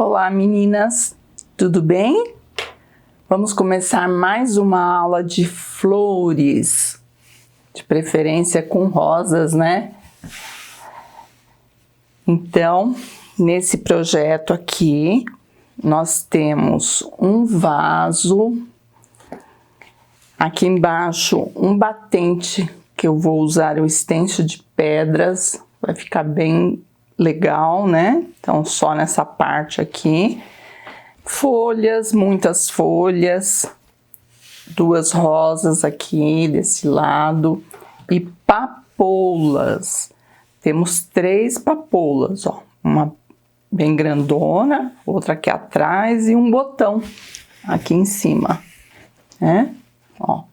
Olá meninas, tudo bem? Vamos começar mais uma aula de flores, de preferência com rosas, né? Então, nesse projeto aqui, nós temos um vaso, aqui embaixo um batente, que eu vou usar o stencil de pedras, vai ficar bem legal, né? Então, só nessa parte aqui. Folhas, muitas folhas, duas rosas aqui desse lado e papoulas. Temos 3 papoulas, ó, uma bem grandona, outra aqui atrás e um botão aqui em cima, né? Ó.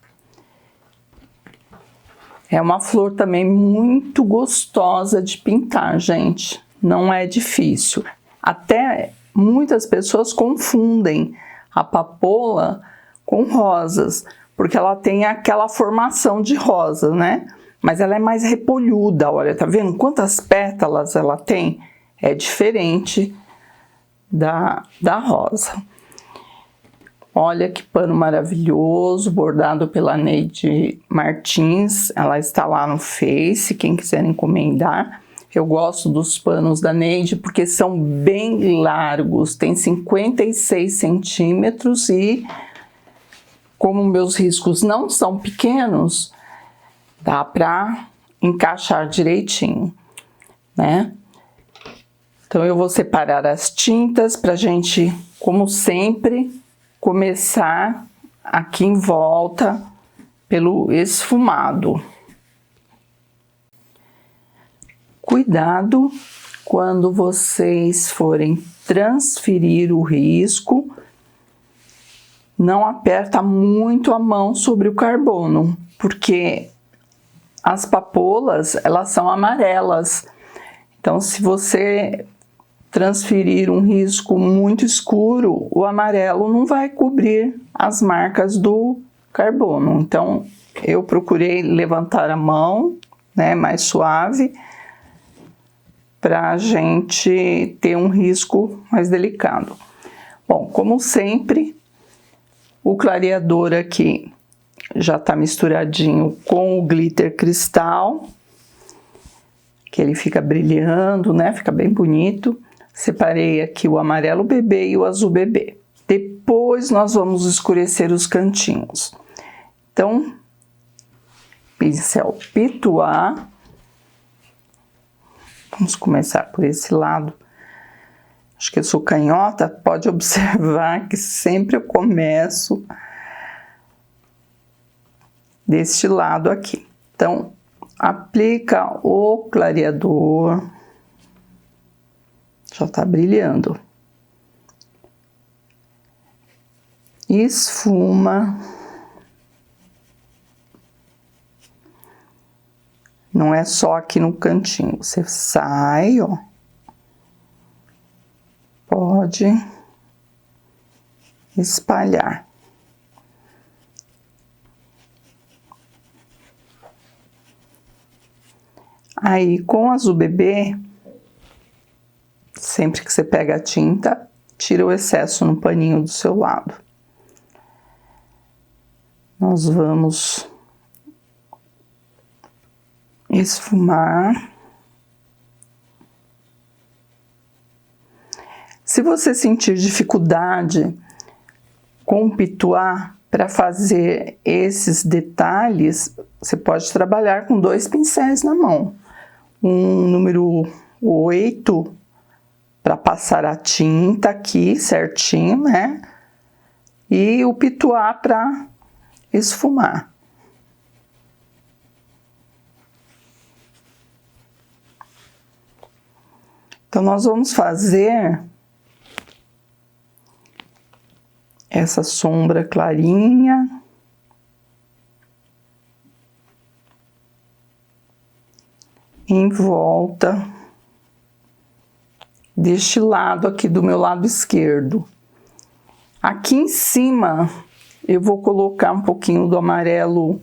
É uma flor também muito gostosa de pintar, gente. Não é difícil. Até muitas pessoas confundem a papoula com rosas, porque ela tem aquela formação de rosa, né? Mas ela é mais repolhuda, olha, tá vendo quantas pétalas ela tem? É diferente da rosa. Olha que pano maravilhoso, bordado pela Neide Martins, ela está lá no Face, quem quiser encomendar. Eu gosto dos panos da Neide porque são bem largos, tem 56 centímetros e como meus riscos não são pequenos, dá para encaixar direitinho, né? Então eu vou separar as tintas pra gente, como sempre, começar aqui em volta pelo esfumado. Cuidado quando vocês forem transferir o risco, não aperta muito a mão sobre o carbono, porque as papoulas, elas são amarelas. Então, se você transferir um risco muito escuro, o amarelo não vai cobrir as marcas do carbono. Então, eu procurei levantar a mão, né, mais suave, para a gente ter um risco mais delicado. Bom, como sempre, o clareador aqui já está misturadinho com o glitter cristal, que ele fica brilhando, né? Fica bem bonito. Separei aqui o amarelo bebê e o azul bebê. Depois nós vamos escurecer os cantinhos. Então, pincel Pituá. Vamos começar por esse lado. Acho que eu sou canhota, pode observar que sempre eu começo deste lado aqui. Então, aplica o clareador. Já tá brilhando. Esfuma. Não é só aqui no cantinho, você sai, ó. Pode espalhar. Aí, com o azul bebê, sempre que você pega a tinta, tira o excesso no paninho do seu lado. Nós vamos esfumar. Se você sentir dificuldade com o pituá para fazer esses detalhes, você pode trabalhar com 2 pincéis na mão. Um número 8 para passar a tinta aqui certinho, né? E o pituá para esfumar. Então, nós vamos fazer essa sombra clarinha. Em volta deste lado aqui do meu lado esquerdo. Aqui em cima eu vou colocar um pouquinho do amarelo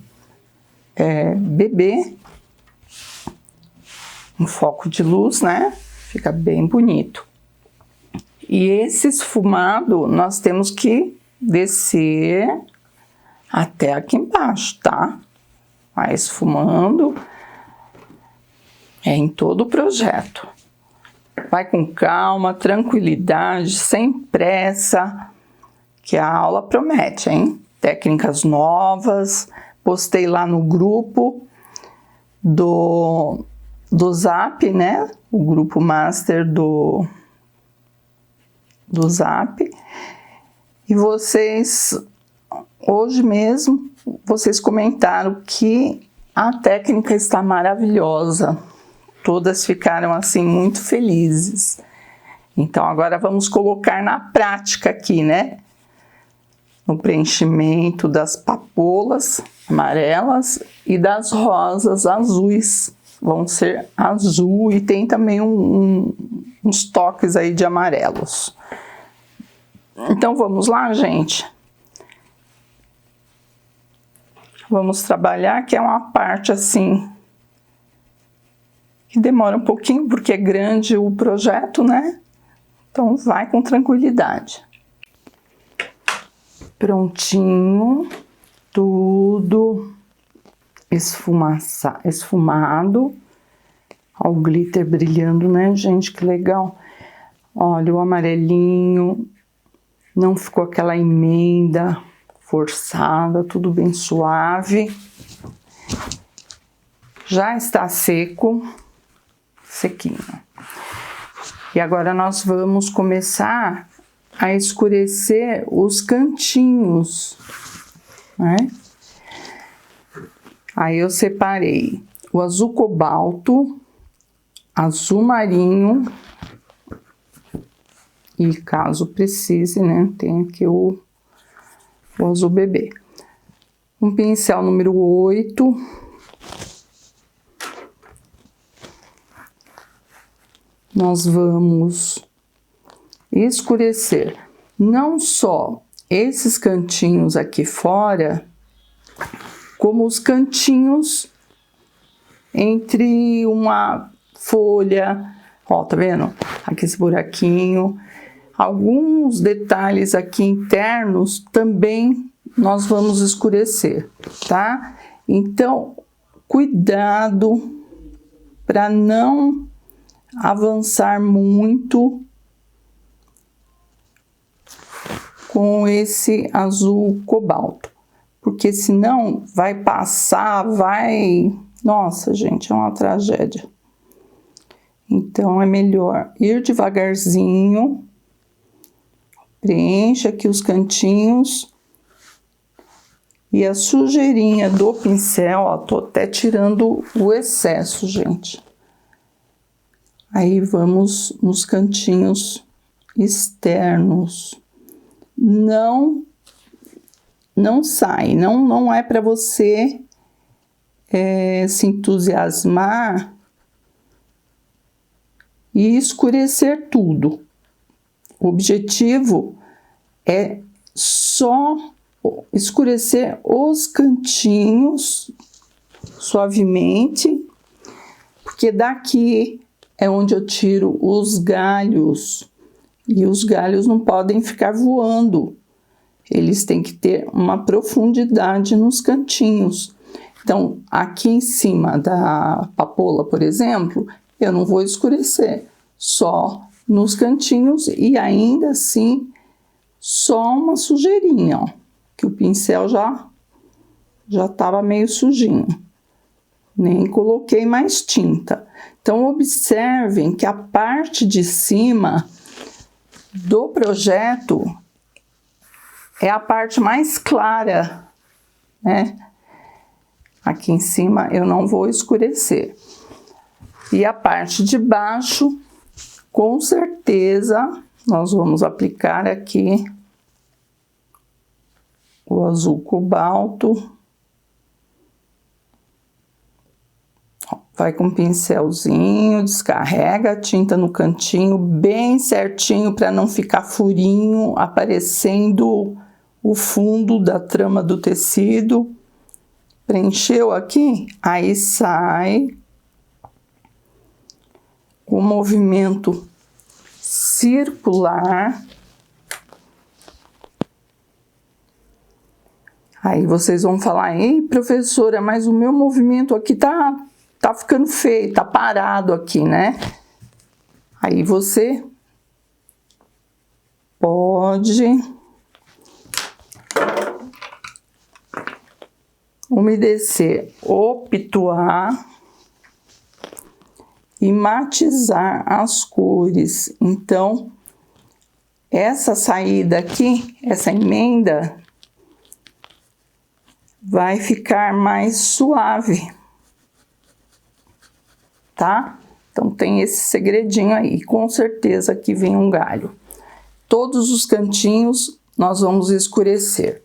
bebê, um foco de luz, né? Fica bem bonito. E esse esfumado nós temos que descer até aqui embaixo, tá? Vai esfumando, em todo o projeto. Vai com calma, tranquilidade, sem pressa, que a aula promete, hein? Técnicas novas, postei lá no grupo do Zap, né? O grupo master do Zap. E vocês, hoje mesmo, vocês comentaram que a técnica está maravilhosa. Todas ficaram assim muito felizes. Então agora vamos colocar na prática aqui, né? No preenchimento das papoulas amarelas e das rosas azuis. Vão ser azul e tem também uns toques aí de amarelos. Então vamos lá, gente. Vamos trabalhar, que é uma parte assim que demora um pouquinho, porque é grande o projeto, né? Então vai com tranquilidade. Prontinho, tudo esfumado. Ó, o glitter brilhando, né, gente? Que legal. Olha, o amarelinho, não ficou aquela emenda forçada, tudo bem suave. Já está seco, sequinho. E agora nós vamos começar a escurecer os cantinhos, né? Aí eu separei o azul cobalto, azul marinho e, caso precise, né, tem aqui o azul bebê. Um pincel número 8. Nós vamos escurecer não só esses cantinhos aqui fora, como os cantinhos entre uma folha, ó, tá vendo? Aqui esse buraquinho, alguns detalhes aqui internos também nós vamos escurecer, tá? Então, cuidado para não avançar muito com esse azul cobalto, porque senão vai passar, nossa, gente, é uma tragédia. Então é melhor ir devagarzinho, preencha aqui os cantinhos e a sujeirinha do pincel, ó, tô até tirando o excesso, gente. Aí vamos nos cantinhos externos. Não sai, não é para você se entusiasmar e escurecer tudo. O objetivo é só escurecer os cantinhos suavemente, porque daqui é onde eu tiro os galhos, e os galhos não podem ficar voando, eles têm que ter uma profundidade nos cantinhos. Então, aqui em cima da papoula, por exemplo, eu não vou escurecer, só nos cantinhos e ainda assim só uma sujeirinha, ó, que o pincel já estava meio sujinho, nem coloquei mais tinta. Então, observem que a parte de cima do projeto é a parte mais clara, né? Aqui em cima eu não vou escurecer. E a parte de baixo, com certeza, nós vamos aplicar aqui o azul cobalto. Vai com um pincelzinho, descarrega a tinta no cantinho bem certinho para não ficar furinho aparecendo o fundo da trama do tecido. Preencheu aqui? Aí sai com movimento circular. Aí vocês vão falar, ei, professora, mas o meu movimento aqui tá ficando feio, tá parado aqui, né? Aí você pode umedecer o pituá e matizar as cores. Então, essa saída aqui, essa emenda, vai ficar mais suave, tá? Então, tem esse segredinho aí. Com certeza que vem um galho. Todos os cantinhos nós vamos escurecer.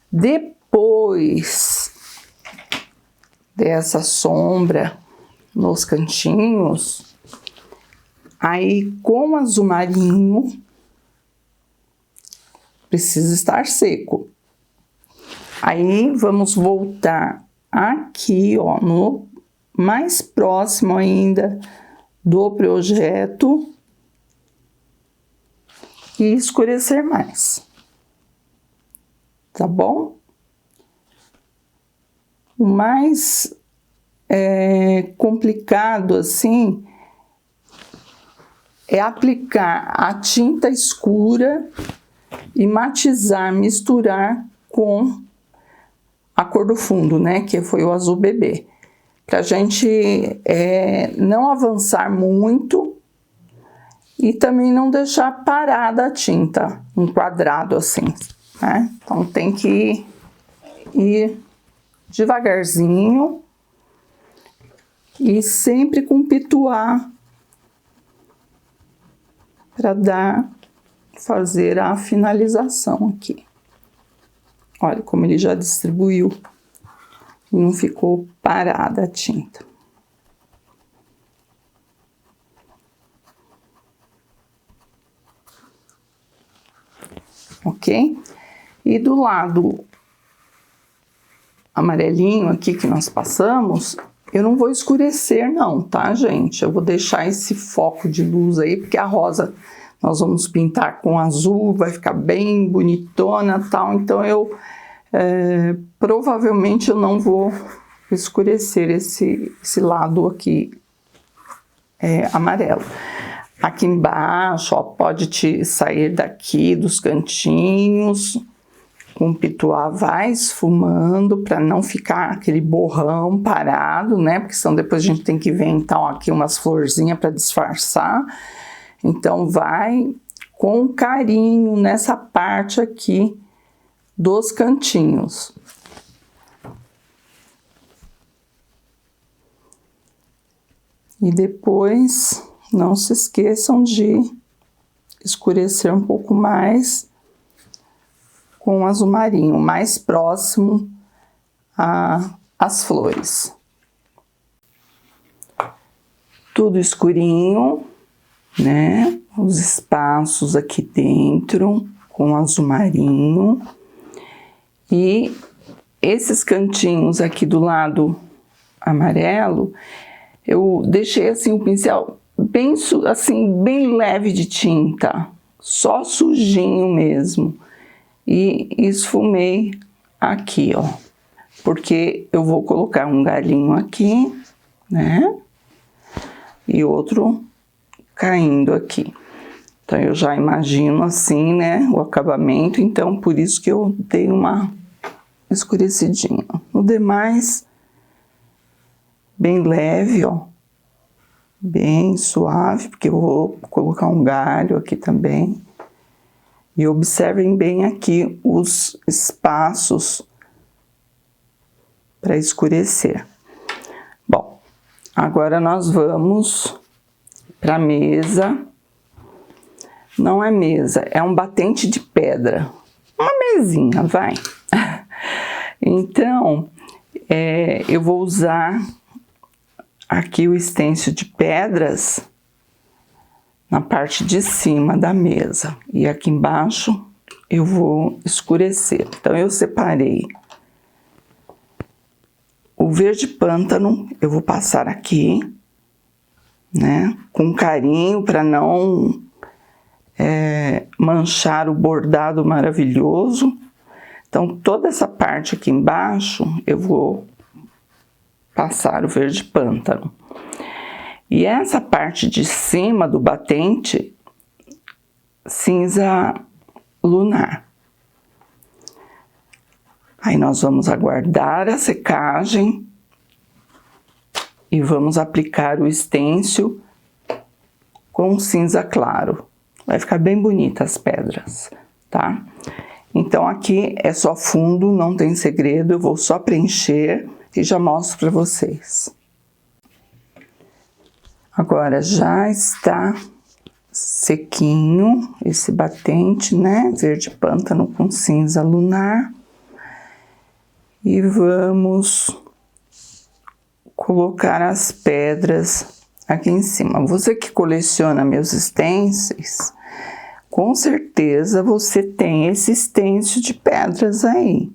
Depois dessa sombra nos cantinhos, aí com azul marinho, precisa estar seco. Aí vamos voltar aqui, ó, no mais próximo ainda do projeto e escurecer mais, tá bom? O mais complicado assim é aplicar a tinta escura e matizar, misturar com a cor do fundo, né, que foi o azul bebê, pra gente não avançar muito e também não deixar parada a tinta, um quadrado assim, né? Então tem que ir devagarzinho e sempre com pituá para fazer a finalização aqui. Olha como ele já distribuiu e não ficou parada a tinta. Ok? E do lado amarelinho aqui que nós passamos, eu não vou escurecer não, tá, gente? Eu vou deixar esse foco de luz aí, porque a rosa nós vamos pintar com azul, vai ficar bem bonitona, tal. Então, provavelmente eu não vou escurecer esse lado aqui amarelo. Aqui embaixo, ó, pode te sair daqui dos cantinhos, com o pituá vai esfumando para não ficar aquele borrão parado, né? Porque senão depois a gente tem que ver então aqui umas florzinhas para disfarçar. Então vai com carinho nessa parte aqui dos cantinhos. E depois não se esqueçam de escurecer um pouco mais com azul marinho, mais próximo às flores. Tudo escurinho, né? Os espaços aqui dentro com azul marinho. E esses cantinhos aqui do lado amarelo, eu deixei assim o pincel bem, assim, bem leve de tinta, só sujinho mesmo. E esfumei aqui, ó, porque eu vou colocar um galinho aqui, né? E outro caindo aqui. Então, eu já imagino assim, né, o acabamento, então, por isso que eu dei uma escurecidinha. No demais, bem leve, ó, bem suave, porque eu vou colocar um galho aqui também. E observem bem aqui os espaços para escurecer. Bom, agora nós vamos para a mesa. Não é mesa, é um batente de pedra. Uma mesinha, vai. Então, eu vou usar aqui o stencil de pedras na parte de cima da mesa. E aqui embaixo eu vou escurecer. Então, eu separei o verde pântano, eu vou passar aqui, né? Com carinho, para não manchar o bordado maravilhoso. Então, toda essa parte aqui embaixo, eu vou passar o verde pântano. E essa parte de cima do batente, cinza lunar. Aí nós vamos aguardar a secagem e vamos aplicar o estêncil com cinza claro. Vai ficar bem bonita as pedras, tá? Então aqui é só fundo, não tem segredo, eu vou só preencher e já mostro para vocês. Agora já está sequinho esse batente, né? Verde pântano com cinza lunar. E vamos colocar as pedras aqui em cima. Você que coleciona meus stencils, com certeza você tem esse stencil de pedras aí.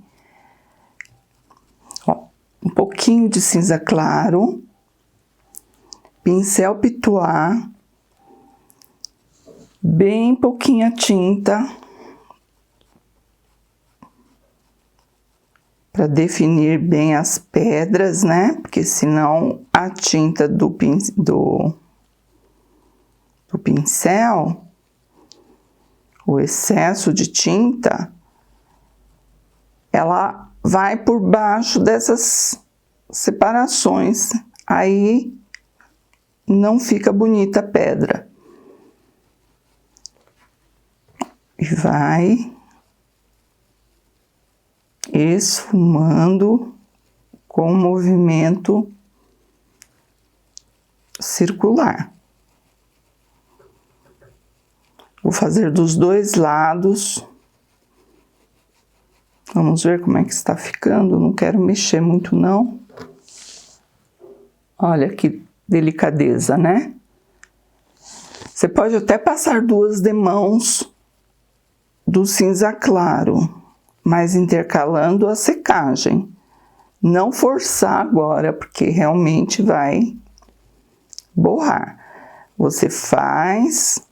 Ó, um pouquinho de cinza claro, pincel pituá, bem pouquinha tinta, para definir bem as pedras, né? Porque senão a tinta do pincel, o excesso de tinta, ela vai por baixo dessas separações, aí não fica bonita a pedra. E vai esfumando com movimento circular. Vou fazer dos dois lados. Vamos ver como é que está ficando. Não quero mexer muito, não. Olha que delicadeza, né? Você pode até passar duas demãos do cinza claro, mas intercalando a secagem. Não forçar agora, porque realmente vai borrar. Você faz,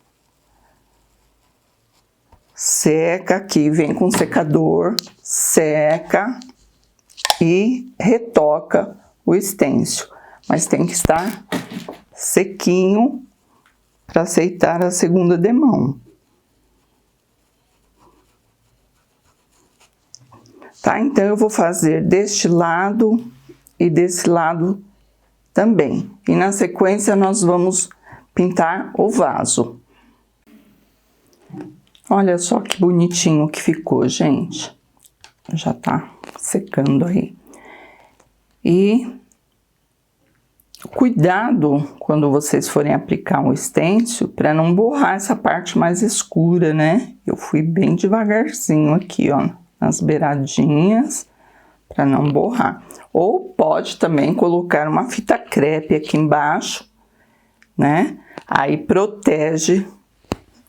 seca aqui, vem com secador, seca e retoca o stencil. Mas tem que estar sequinho para aceitar a segunda demão. Tá? Então, eu vou fazer deste lado e desse lado também. E na sequência, nós vamos pintar o vaso. Olha só que bonitinho que ficou, gente. Já tá secando aí. E cuidado quando vocês forem aplicar um stencil para não borrar essa parte mais escura, né? Eu fui bem devagarzinho aqui, ó, nas beiradinhas, para não borrar. Ou pode também colocar uma fita crepe aqui embaixo, né? Aí protege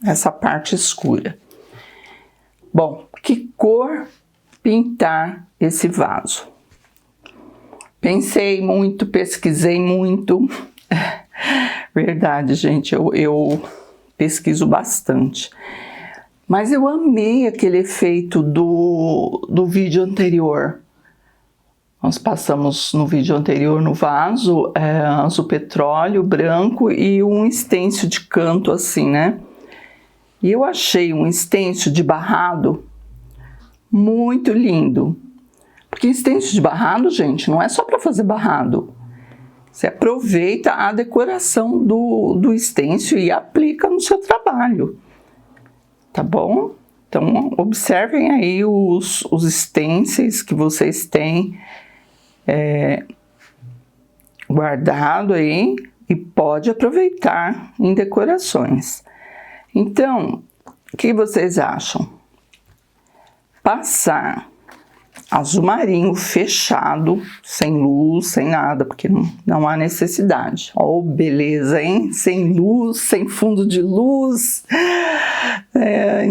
essa parte escura. Bom, que cor pintar esse vaso? Pensei muito, pesquisei muito. Verdade, gente, eu pesquiso bastante. Mas eu amei aquele efeito do vídeo anterior. Nós passamos no vídeo anterior no vaso azul petróleo, branco e um stencil de canto assim, né? E eu achei um stencil de barrado muito lindo. Porque stencil de barrado, gente, não é só para fazer barrado. Você aproveita a decoração do stencil e aplica no seu trabalho. Tá bom? Então, observem aí os stencils que vocês têm guardado aí e pode aproveitar em decorações. Então, o que vocês acham? Passar azul marinho fechado, sem luz, sem nada, porque não há necessidade. Ó, beleza, hein? Sem luz, sem fundo de luz,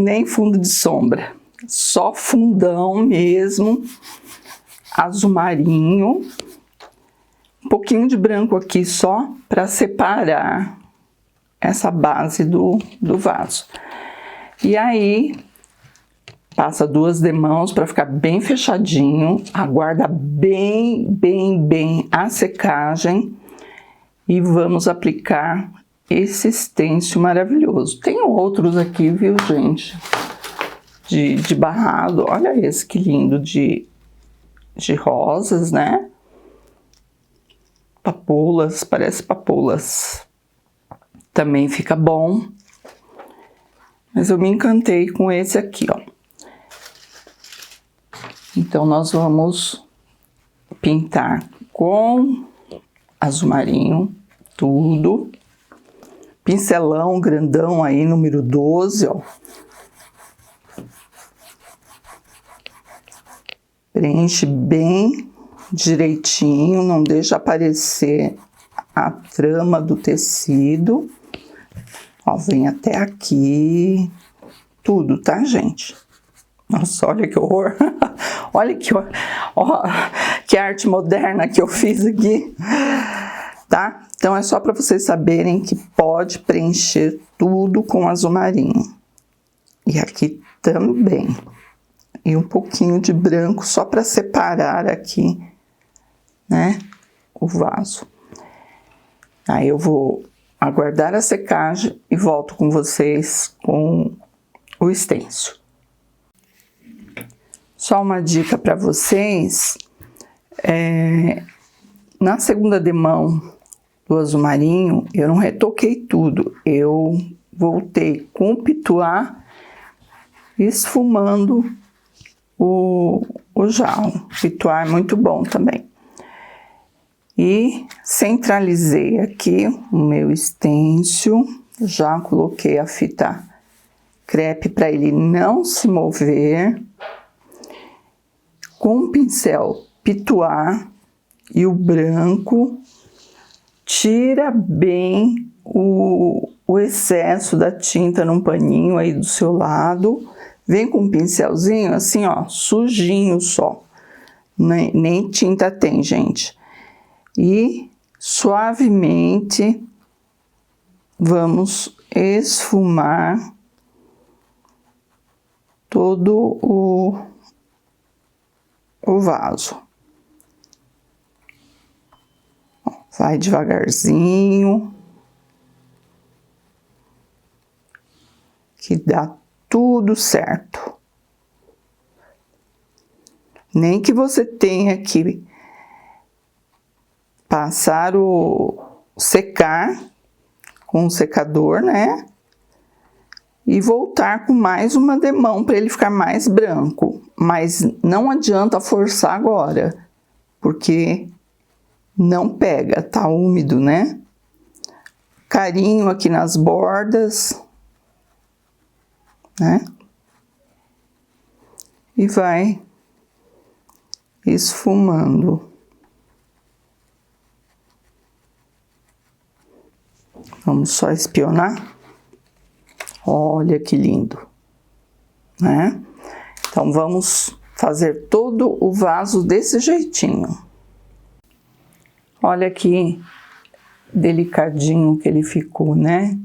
nem fundo de sombra. Só fundão mesmo, azul marinho, um pouquinho de branco aqui só para separar essa base do vaso. E aí, passa 2 demãos para ficar bem fechadinho, aguarda bem a secagem e vamos aplicar esse stencil maravilhoso. Tem outros aqui, viu, gente? De barrado, olha esse que lindo, de rosas, né? Papoulas, parece papoulas. Também fica bom. Mas eu me encantei com esse aqui, ó. Então, nós vamos pintar com azul marinho, tudo. Pincelão grandão aí, número 12, ó. Preenche bem direitinho, não deixa aparecer a trama do tecido. Ó, vem até aqui, tudo, tá, gente? Nossa, olha que horror! Olha que, ó, que arte moderna que eu fiz aqui, tá? Então, é só para vocês saberem que pode preencher tudo com azul marinho. E aqui também. E um pouquinho de branco só para separar aqui, né, o vaso. Aí eu vou aguardar a secagem e volto com vocês com o stencil. Só uma dica para vocês, na segunda demão do azul marinho, eu não retoquei tudo, eu voltei com o pituá esfumando o jarro. O pituá é muito bom também. E centralizei aqui o meu stencil, já coloquei a fita crepe para ele não se mover. Com o pincel pituá e o branco, tira bem o excesso da tinta num paninho aí do seu lado. Vem com um pincelzinho assim, ó, sujinho só. Nem tinta tem, gente. E suavemente vamos esfumar todo o vaso. Vai devagarzinho, que dá tudo certo. Nem que você tenha que passar secar com o secador, né? E voltar com mais uma demão para ele ficar mais branco. Mas não adianta forçar agora, porque não pega, tá úmido, né? Carinho aqui nas bordas, né? E vai esfumando. Vamos só espionar. Olha que lindo, né? Então, vamos fazer todo o vaso desse jeitinho. Olha que delicadinho que ele ficou, né?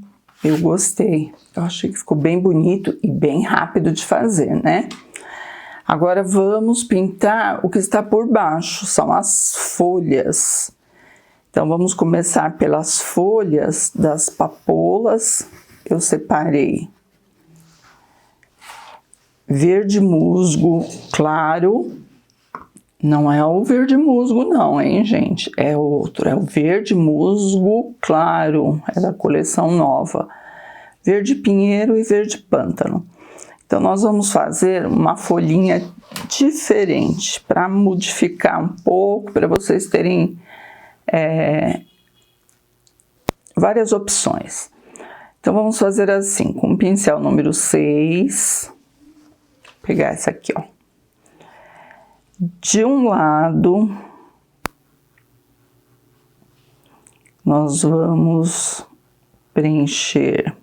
Eu gostei. Eu achei que ficou bem bonito e bem rápido de fazer, né? Agora, vamos pintar o que está por baixo, são as folhas. Então, vamos começar pelas folhas das papoulas. Eu separei verde musgo claro, não é o verde musgo não, hein, gente? É outro, é o verde musgo claro, é da coleção nova. Verde pinheiro e verde pântano. Então, nós vamos fazer uma folhinha diferente, para modificar um pouco, para vocês terem várias opções. Então, vamos fazer assim, com o pincel número 6, vou pegar essa aqui, ó. De um lado, nós vamos preencher.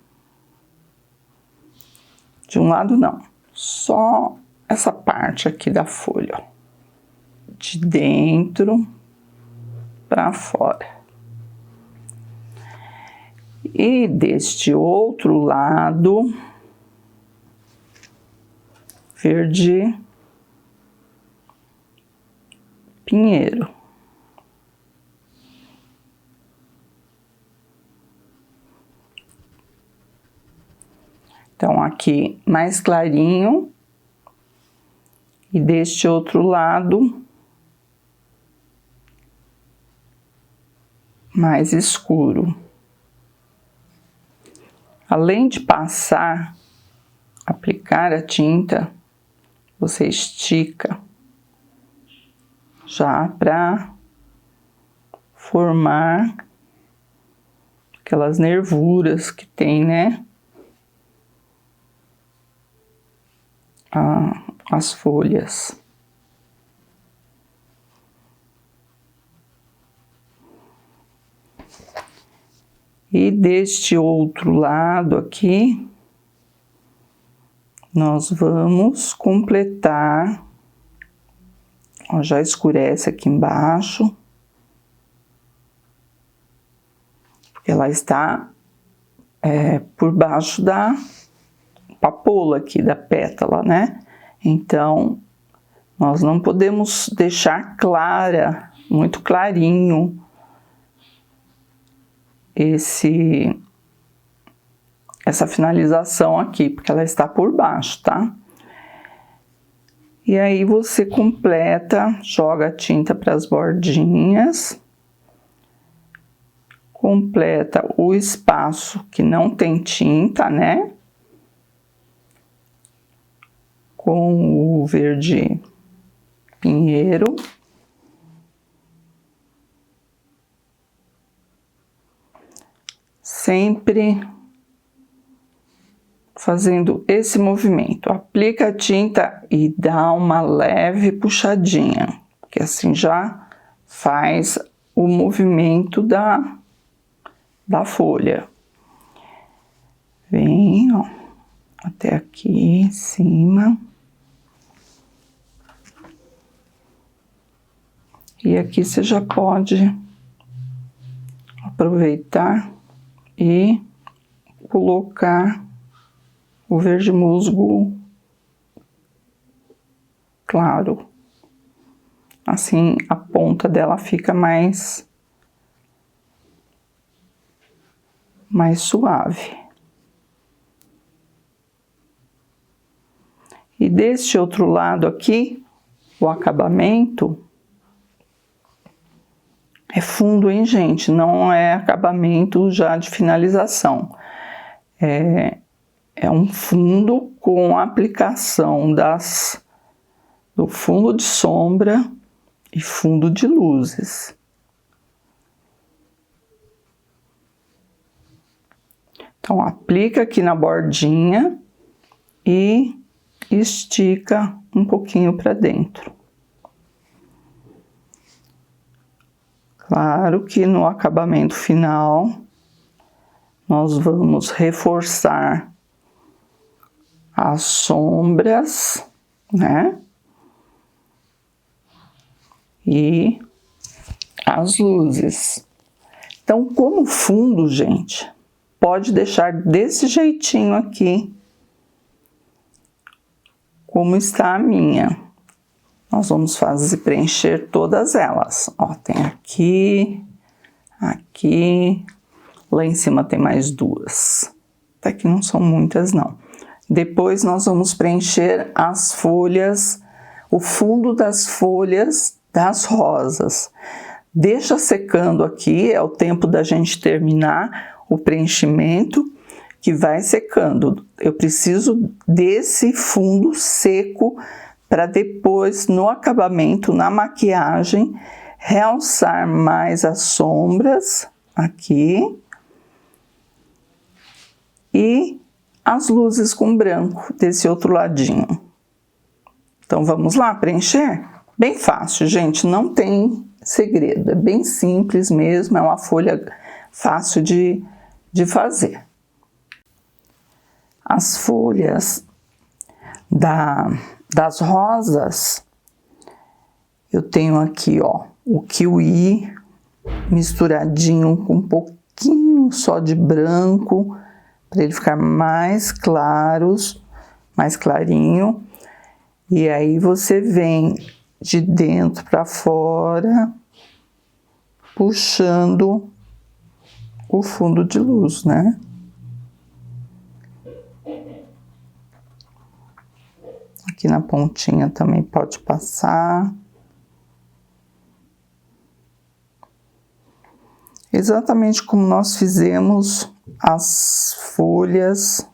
De um lado, não, só essa parte aqui da folha, ó. De dentro para fora. E deste outro lado, verde pinheiro. Então, aqui mais clarinho e deste outro lado mais escuro. Além de aplicar a tinta, você estica já para formar aquelas nervuras que tem, né? As folhas. E deste outro lado aqui, nós vamos completar, ó, já escurece aqui embaixo, porque ela está por baixo da papoula aqui, da pétala, né? Então, nós não podemos deixar clara, muito clarinho, essa finalização aqui, porque ela está por baixo, tá? E aí você completa, joga a tinta para as bordinhas, completa o espaço que não tem tinta, né? Com o verde pinheiro. Sempre fazendo esse movimento. Aplica a tinta e dá uma leve puxadinha, que assim já faz o movimento da folha. Vem, ó, até aqui em cima. E aqui você já pode aproveitar e colocar o verde musgo claro. Assim, a ponta dela fica mais suave. E deste outro lado aqui, o acabamento é fundo, hein, gente? Não é acabamento já de finalização. É um fundo com aplicação do fundo de sombra e fundo de luzes. Então, aplica aqui na bordinha e estica um pouquinho para dentro. Claro que no acabamento final, nós vamos reforçar as sombras, né? E as luzes. Então, como fundo, gente, pode deixar desse jeitinho aqui, como está a minha. Nós vamos preencher todas elas. Ó, tem aqui, aqui, lá em cima tem mais duas. Até que não são muitas, não. Depois nós vamos preencher as folhas, o fundo das folhas das rosas. Deixa secando aqui, é o tempo da gente terminar o preenchimento, que vai secando. Eu preciso desse fundo seco para depois, no acabamento, na maquiagem, realçar mais as sombras aqui e as luzes com branco desse outro ladinho. Então, vamos lá preencher? Bem fácil, gente, não tem segredo, é bem simples mesmo, é uma folha fácil de fazer. As folhas das rosas, eu tenho aqui, ó, o kiwi misturadinho com um pouquinho só de branco, para ele ficar mais clarinho. E aí você vem de dentro para fora, puxando o fundo de luz, né? Aqui na pontinha também pode passar. Exatamente como nós fizemos as folhas,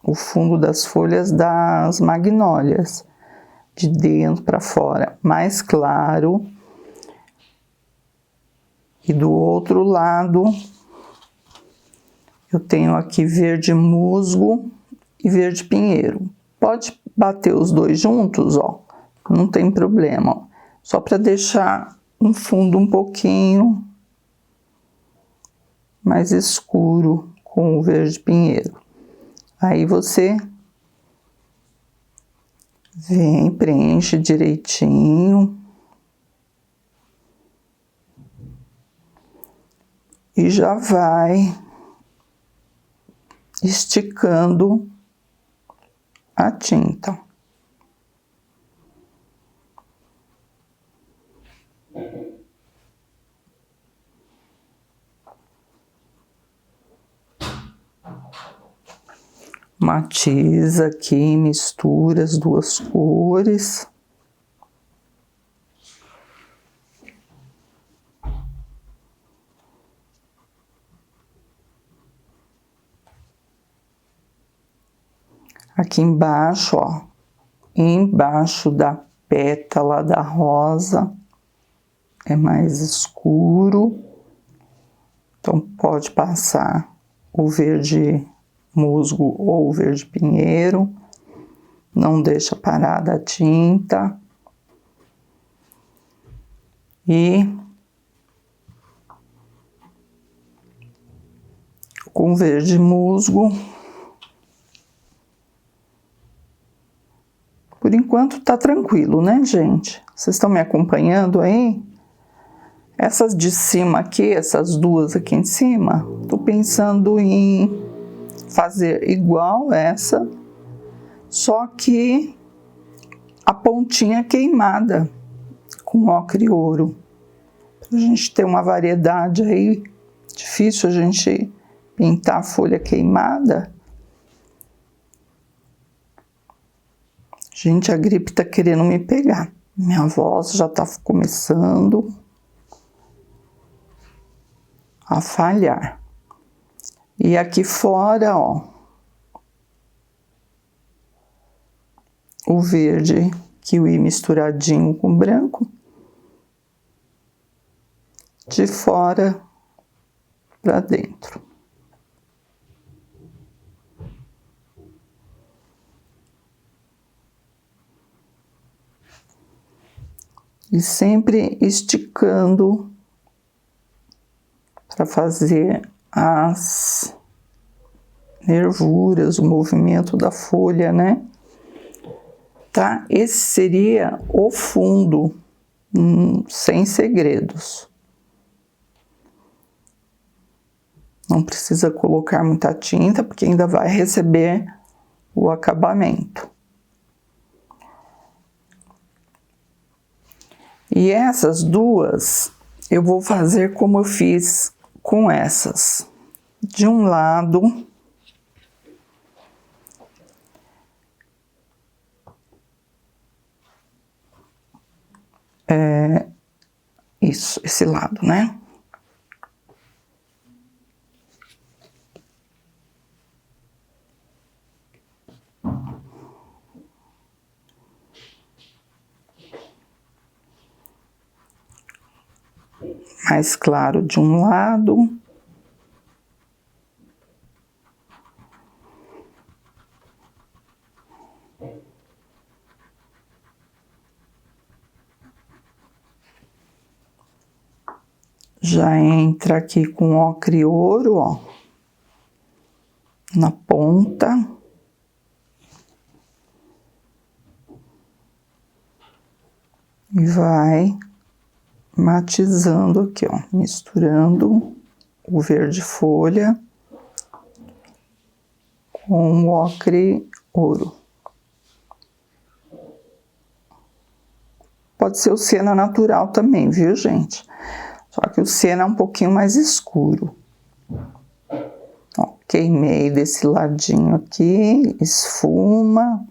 o fundo das folhas das magnólias, de dentro para fora, mais claro. E do outro lado, eu tenho aqui verde musgo e verde pinheiro. Pode bater os dois juntos, ó, não tem problema, ó. Só para deixar um fundo um pouquinho mais escuro com o verde pinheiro. Aí você vem, preenche direitinho. E já vai esticando a tinta. Matiza aqui, mistura as duas cores. Aqui embaixo, ó, embaixo da pétala da rosa, é mais escuro, então pode passar o verde musgo ou o verde pinheiro, não deixa parada a tinta. E com verde musgo, por enquanto tá tranquilo, né, gente? Vocês estão me acompanhando aí? Essas de cima aqui, essas duas aqui em cima, tô pensando em fazer igual essa, só que a pontinha queimada com ocre e ouro. Pra gente ter uma variedade aí, difícil a gente pintar a folha queimada. Gente, a gripe tá querendo me pegar. Minha voz já tá começando a falhar. E aqui fora, ó, o verde kiwi misturadinho com branco, de fora para dentro. E sempre esticando para fazer as nervuras, o movimento da folha, né? Tá? Esse seria o fundo, sem segredos. Não precisa colocar muita tinta, porque ainda vai receber o acabamento. E essas duas, eu vou fazer como eu fiz com essas. De um lado, isso, esse lado, né? Mais claro de um lado. Já entra aqui com ocre e ouro, ó, na ponta. E vai matizando aqui, ó, misturando o verde folha com o ocre ouro. pode ser o siena natural também, viu, gente? Só que o siena é um pouquinho mais escuro. Ó, queimei desse ladinho aqui, esfuma.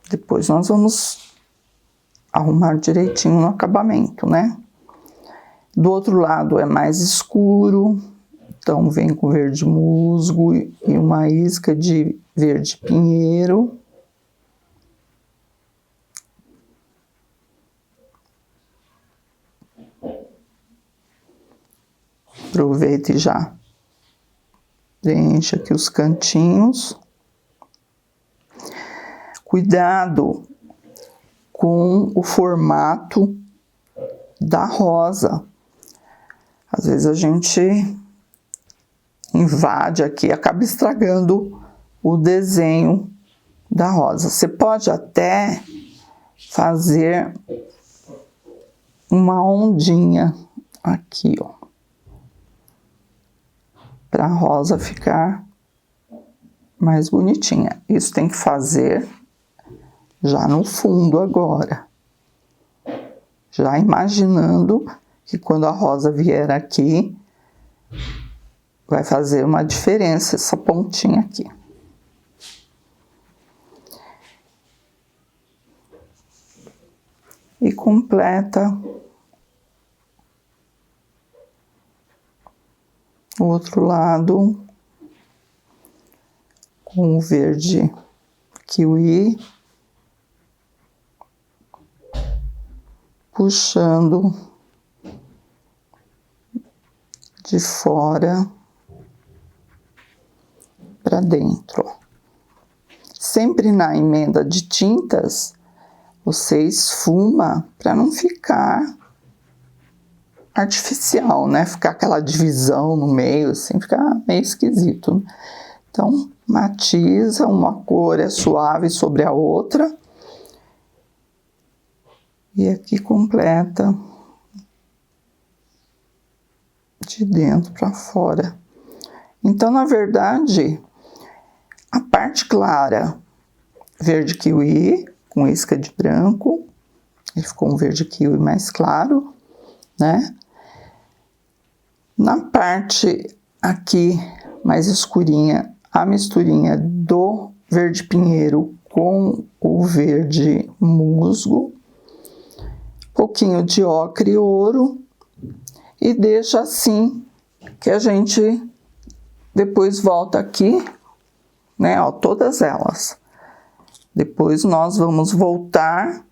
Depois nós vamos arrumar direitinho no acabamento, né? Do outro lado é mais escuro, então vem com verde musgo e uma isca de verde pinheiro. Aproveita e já preenche aqui os cantinhos. Cuidado com o formato da rosa. Às vezes a gente invade aqui, acaba estragando o desenho da rosa. Você pode até fazer uma ondinha aqui, ó, para a rosa ficar mais bonitinha. Isso tem que fazer já no fundo agora. Já imaginando que quando a rosa vier aqui, vai fazer uma diferença essa pontinha aqui. E completa o outro lado com o verde kiwi, puxando de fora para dentro. Sempre na emenda de tintas, você esfuma para não ficar artificial, né? Ficar aquela divisão no meio, assim, ficar meio esquisito. Então, matiza, uma cor é suave sobre a outra. E aqui completa de dentro para fora. Então, na verdade, a parte clara, verde kiwi, com isca de branco, ele ficou um verde kiwi mais claro, né? Na parte aqui mais escurinha, a misturinha do verde pinheiro com o verde musgo, pouquinho de ocre e ouro, e deixa assim, que a gente depois volta aqui, né, ó, todas elas. Depois nós vamos voltar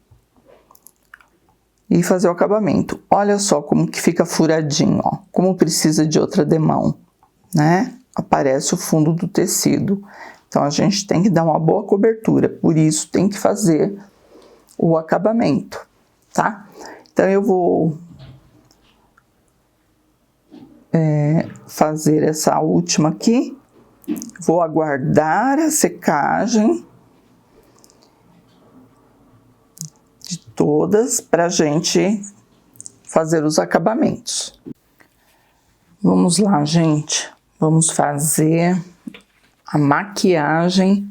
e fazer o acabamento. Olha só como que fica furadinho, ó, como precisa de outra demão, né? Aparece o fundo do tecido. Então, a gente tem que dar uma boa cobertura, por isso tem que fazer o acabamento, tá? Então, eu vou fazer essa última aqui, vou aguardar a secagem de todas pra gente fazer os acabamentos. Vamos lá, gente, vamos fazer a maquiagem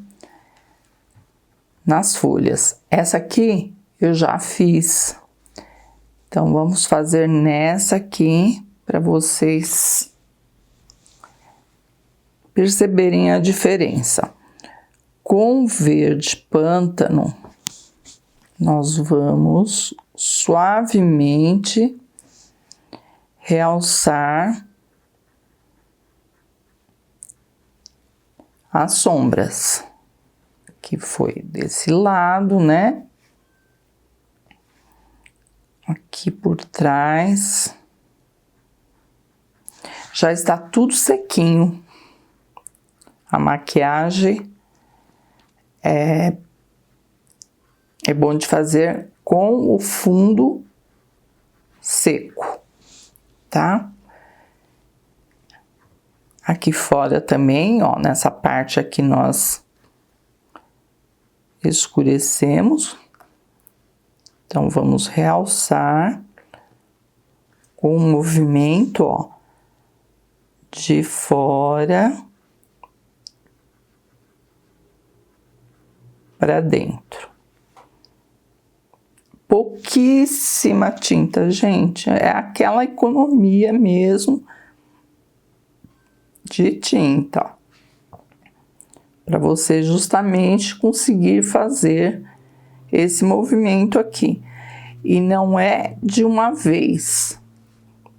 nas folhas. Essa aqui eu já fiz, então vamos fazer nessa aqui para vocês perceberem a diferença. Com verde pântano, nós vamos suavemente realçar as sombras, que foi desse lado, né? Aqui por trás. Já está tudo sequinho. A maquiagem é bom de fazer com o fundo seco, tá? Aqui fora também, ó, nessa parte aqui nós escurecemos. Então, vamos realçar com o movimento, ó, de fora para dentro. pouquíssima tinta, gente. É aquela economia mesmo de tinta, para você justamente conseguir fazer esse movimento aqui. E não é de uma vez,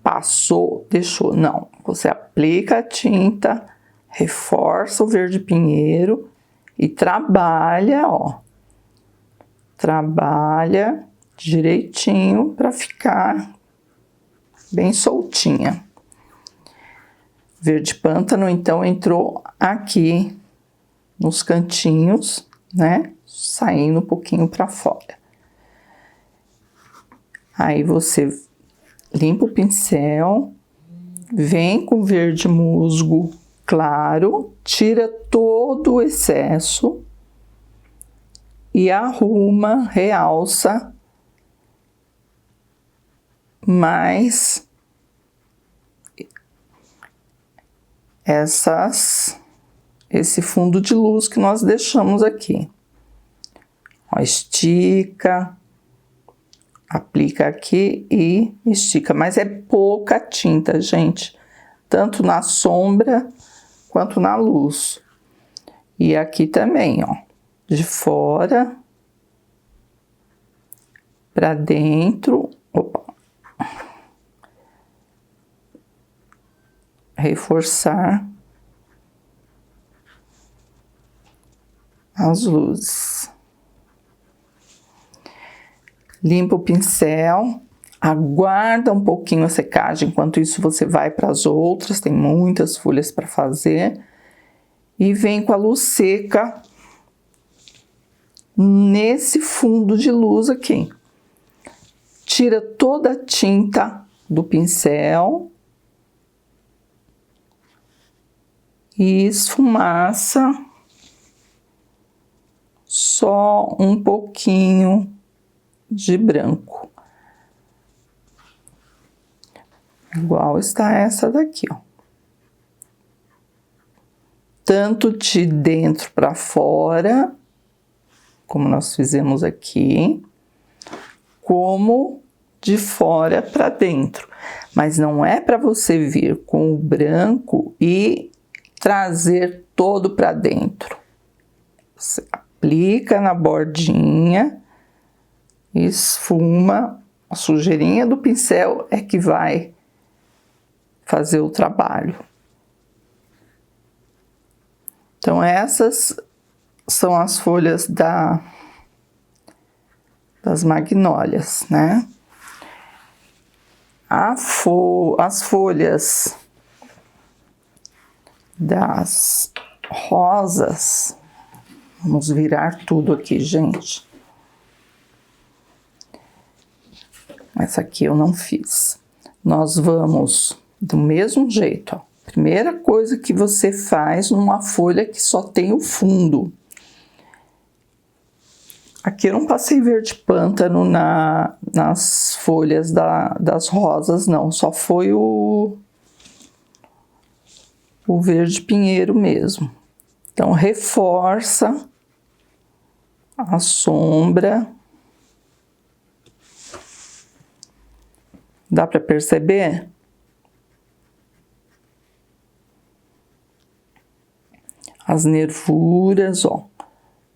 passou, deixou, não. Você aplica a tinta, reforça o verde pinheiro e trabalha, ó. Trabalha direitinho para ficar bem soltinha. Verde pântano, então, entrou aqui nos cantinhos, né? Saindo um pouquinho para fora. Aí você limpa o pincel, vem com verde musgo claro, tira todo o excesso e arruma, realça mais esse fundo de luz que nós deixamos aqui. Ó, estica, aplica aqui e estica, mas é pouca tinta, gente, tanto na sombra quanto na luz. E aqui também, ó, de fora para dentro, opa, reforçar as luzes. Limpa o pincel, aguarda um pouquinho a secagem, enquanto isso você vai para as outras, tem muitas folhas para fazer, e vem com a luz seca nesse fundo de luz aqui. Tira toda a tinta do pincel e esfumaça só um pouquinho de branco. Igual está essa daqui, ó. Tanto de dentro para fora, como nós fizemos aqui, como de fora para dentro. Mas não é para você vir com o branco e trazer todo para dentro. Você aplica na bordinha, esfuma, a sujeirinha do pincel é que vai fazer o trabalho. Então, essas são as folhas das magnólias, né? As folhas das rosas, vamos virar tudo aqui, gente. Essa aqui eu não fiz. Nós vamos do mesmo jeito, ó. Primeira coisa que você faz numa folha que só tem o fundo. Aqui eu não passei verde pântano nas folhas das rosas, não. Só foi o verde pinheiro mesmo. Então, reforça a sombra. Dá para perceber? As nervuras, ó,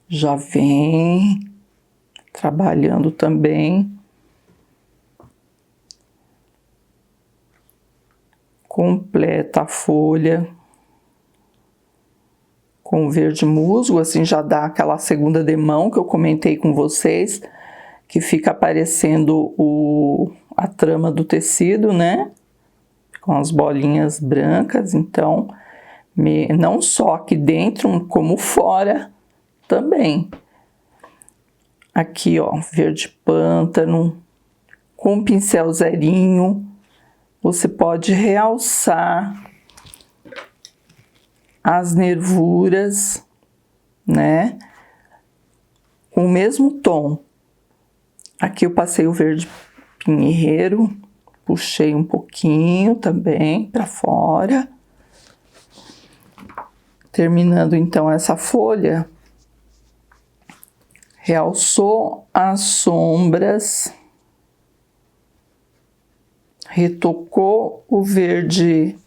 já vem trabalhando também. Completa a folha com verde musgo, assim já dá aquela segunda demão que eu comentei com vocês, que fica aparecendo a trama do tecido, né? Com as bolinhas brancas, então, não só aqui dentro, como fora também. Aqui, ó, verde pântano, com pincel zerinho, você pode realçar as nervuras, né? Com o mesmo tom. Aqui eu passei o verde pinheiro, puxei um pouquinho também para fora. Terminando então essa folha, realçou as sombras retocou o verde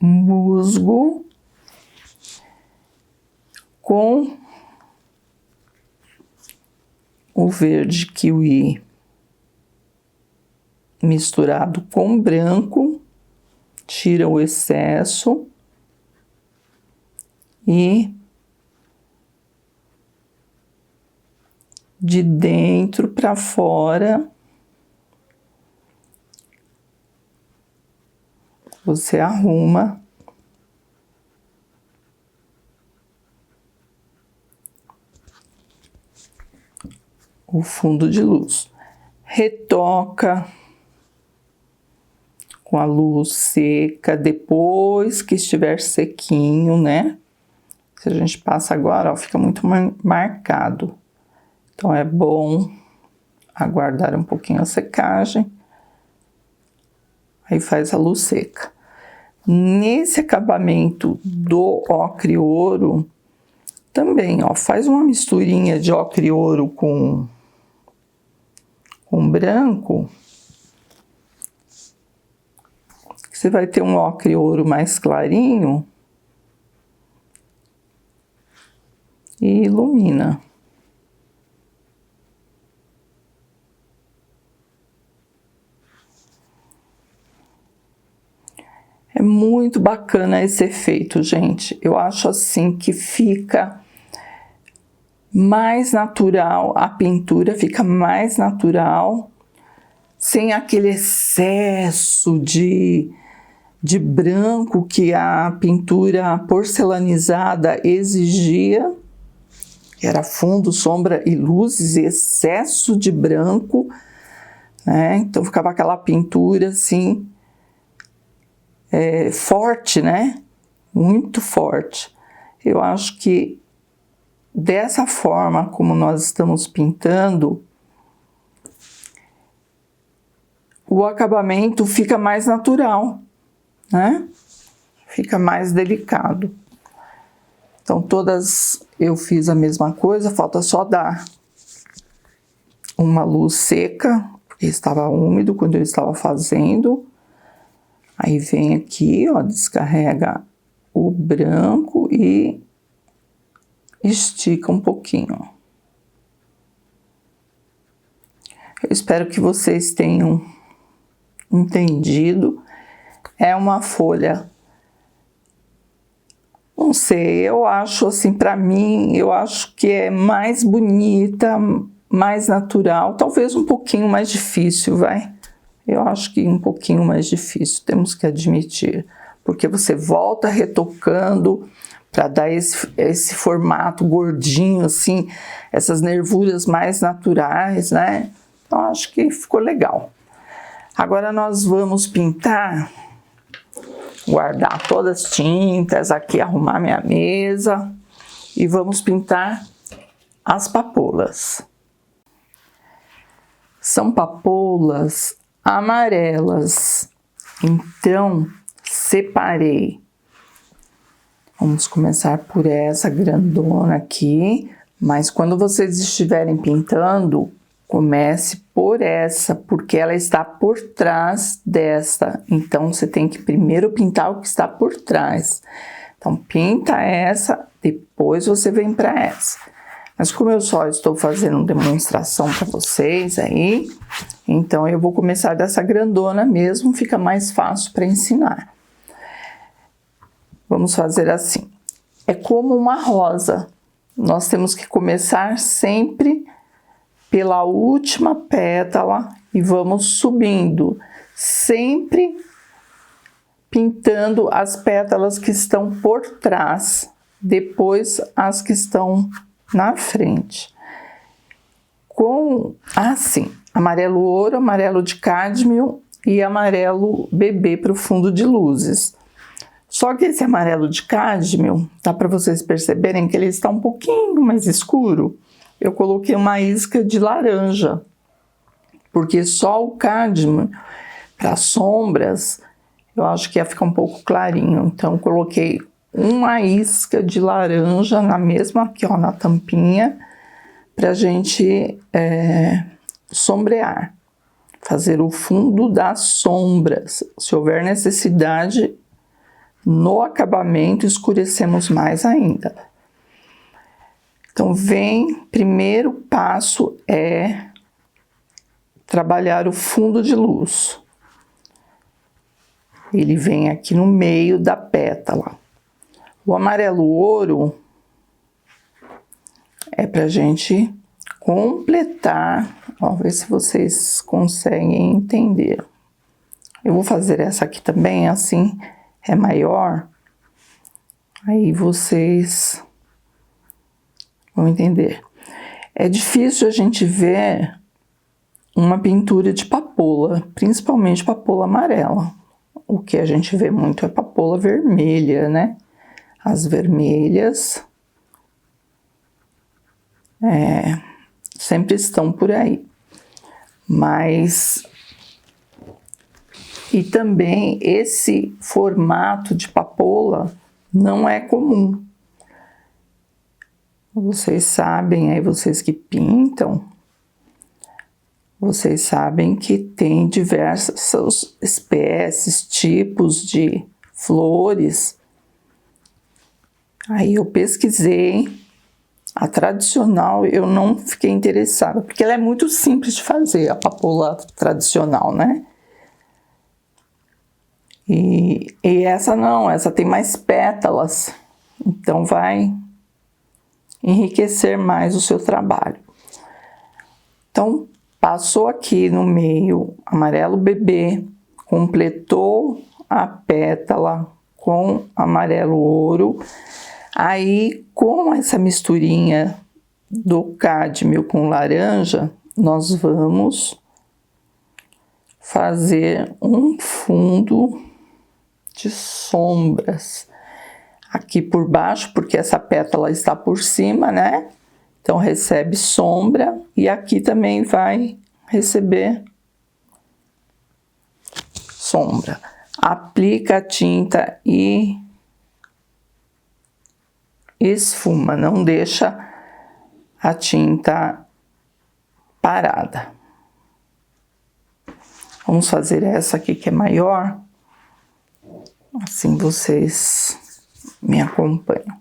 musgo com o verde kiwi misturado com branco, tira o excesso e de dentro para fora você arruma o fundo de luz. Retoca com a luz seca, depois que estiver sequinho, né? Se a gente passa agora, ó, fica muito marcado. Então, é bom aguardar um pouquinho a secagem. Aí faz a luz seca. Nesse acabamento do ocre e ouro, também, ó, faz uma misturinha de ocre e ouro com branco. Você vai ter um ocre e ouro mais clarinho. E ilumina. É muito bacana esse efeito, gente. Eu acho assim que fica mais natural, a pintura fica mais natural, sem aquele excesso de branco que a pintura porcelanizada exigia. Era fundo, sombra e luzes, excesso de branco, né? Então ficava aquela pintura assim, forte, né? Muito forte. Eu acho que dessa forma como nós estamos pintando, o acabamento fica mais natural, né? Fica mais delicado. Então, todas eu fiz a mesma coisa, falta só dar uma luz seca, porque estava úmido quando eu estava fazendo. Aí vem aqui, ó, descarrega o branco e estica um pouquinho. Eu espero que vocês tenham entendido. É uma folha, não sei, eu acho assim, para mim, eu acho que é mais bonita, mais natural, talvez um pouquinho mais difícil, vai. Eu acho que um pouquinho mais difícil, temos que admitir, porque você volta retocando para dar esse formato gordinho, assim, essas nervuras mais naturais, né? Então, acho que ficou legal. Agora nós vamos pintar, guardar todas as tintas, aqui arrumar minha mesa e vamos pintar as papoulas. São papoulas amarelas, então separei. Vamos começar por essa grandona aqui, mas quando vocês estiverem pintando, comece por essa, porque ela está por trás desta. Então, você tem que primeiro pintar o que está por trás. Então, pinta essa, depois você vem para essa. Mas como eu só estou fazendo uma demonstração para vocês aí, então eu vou começar dessa grandona mesmo, fica mais fácil para ensinar. Vamos fazer assim. É como uma rosa. Nós temos que começar sempre pela última pétala e vamos subindo, sempre pintando as pétalas que estão por trás, depois as que estão na frente. Com, assim, amarelo ouro, amarelo de cádmio e amarelo bebê para o fundo de luzes. Só que esse amarelo de cádmio, dá para vocês perceberem que ele está um pouquinho mais escuro. Eu coloquei uma isca de laranja, porque só o cádmio para sombras, eu acho que ia ficar um pouco clarinho. Então, eu coloquei uma isca de laranja na mesma aqui, ó, na tampinha, pra gente sombrear. fazer o fundo das sombras. Se houver necessidade, no acabamento escurecemos mais ainda. Então, primeiro passo é trabalhar o fundo de luz. Ele vem aqui no meio da pétala. O amarelo ouro é pra gente completar. Ó, ver se vocês conseguem entender. Eu vou fazer essa aqui também, assim é maior. Aí vocês vão entender. É difícil a gente ver uma pintura de papoula, principalmente papoula amarela. O que a gente vê muito é papoula vermelha, né? As vermelhas sempre estão por aí. Mas... E também esse formato de papoula não é comum. Vocês sabem, aí vocês que pintam, vocês sabem que tem diversas espécies, tipos de flores. Aí eu pesquisei, a tradicional eu não fiquei interessada, porque ela é muito simples de fazer, a papoula tradicional, né? E essa não, essa tem mais pétalas, então vai enriquecer mais o seu trabalho. Então, passou aqui no meio amarelo bebê, completou a pétala com amarelo ouro. Aí, com essa misturinha do cádmio com laranja, nós vamos fazer um fundo de sombras aqui por baixo, porque essa pétala está por cima, né? Então recebe sombra e aqui também vai receber sombra. Aplica a tinta e esfuma, não deixa a tinta parada. Vamos fazer essa aqui que é maior. Assim vocês me acompanham.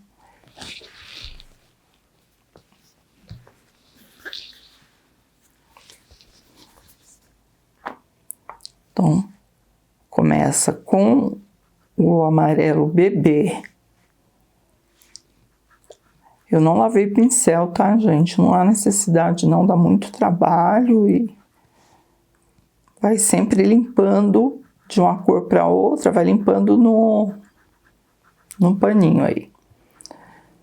Então, começa com o amarelo bebê. Eu não lavei pincel, tá, gente? Não há necessidade, não, dá muito trabalho e vai sempre limpando de uma cor para outra, vai limpando no paninho aí.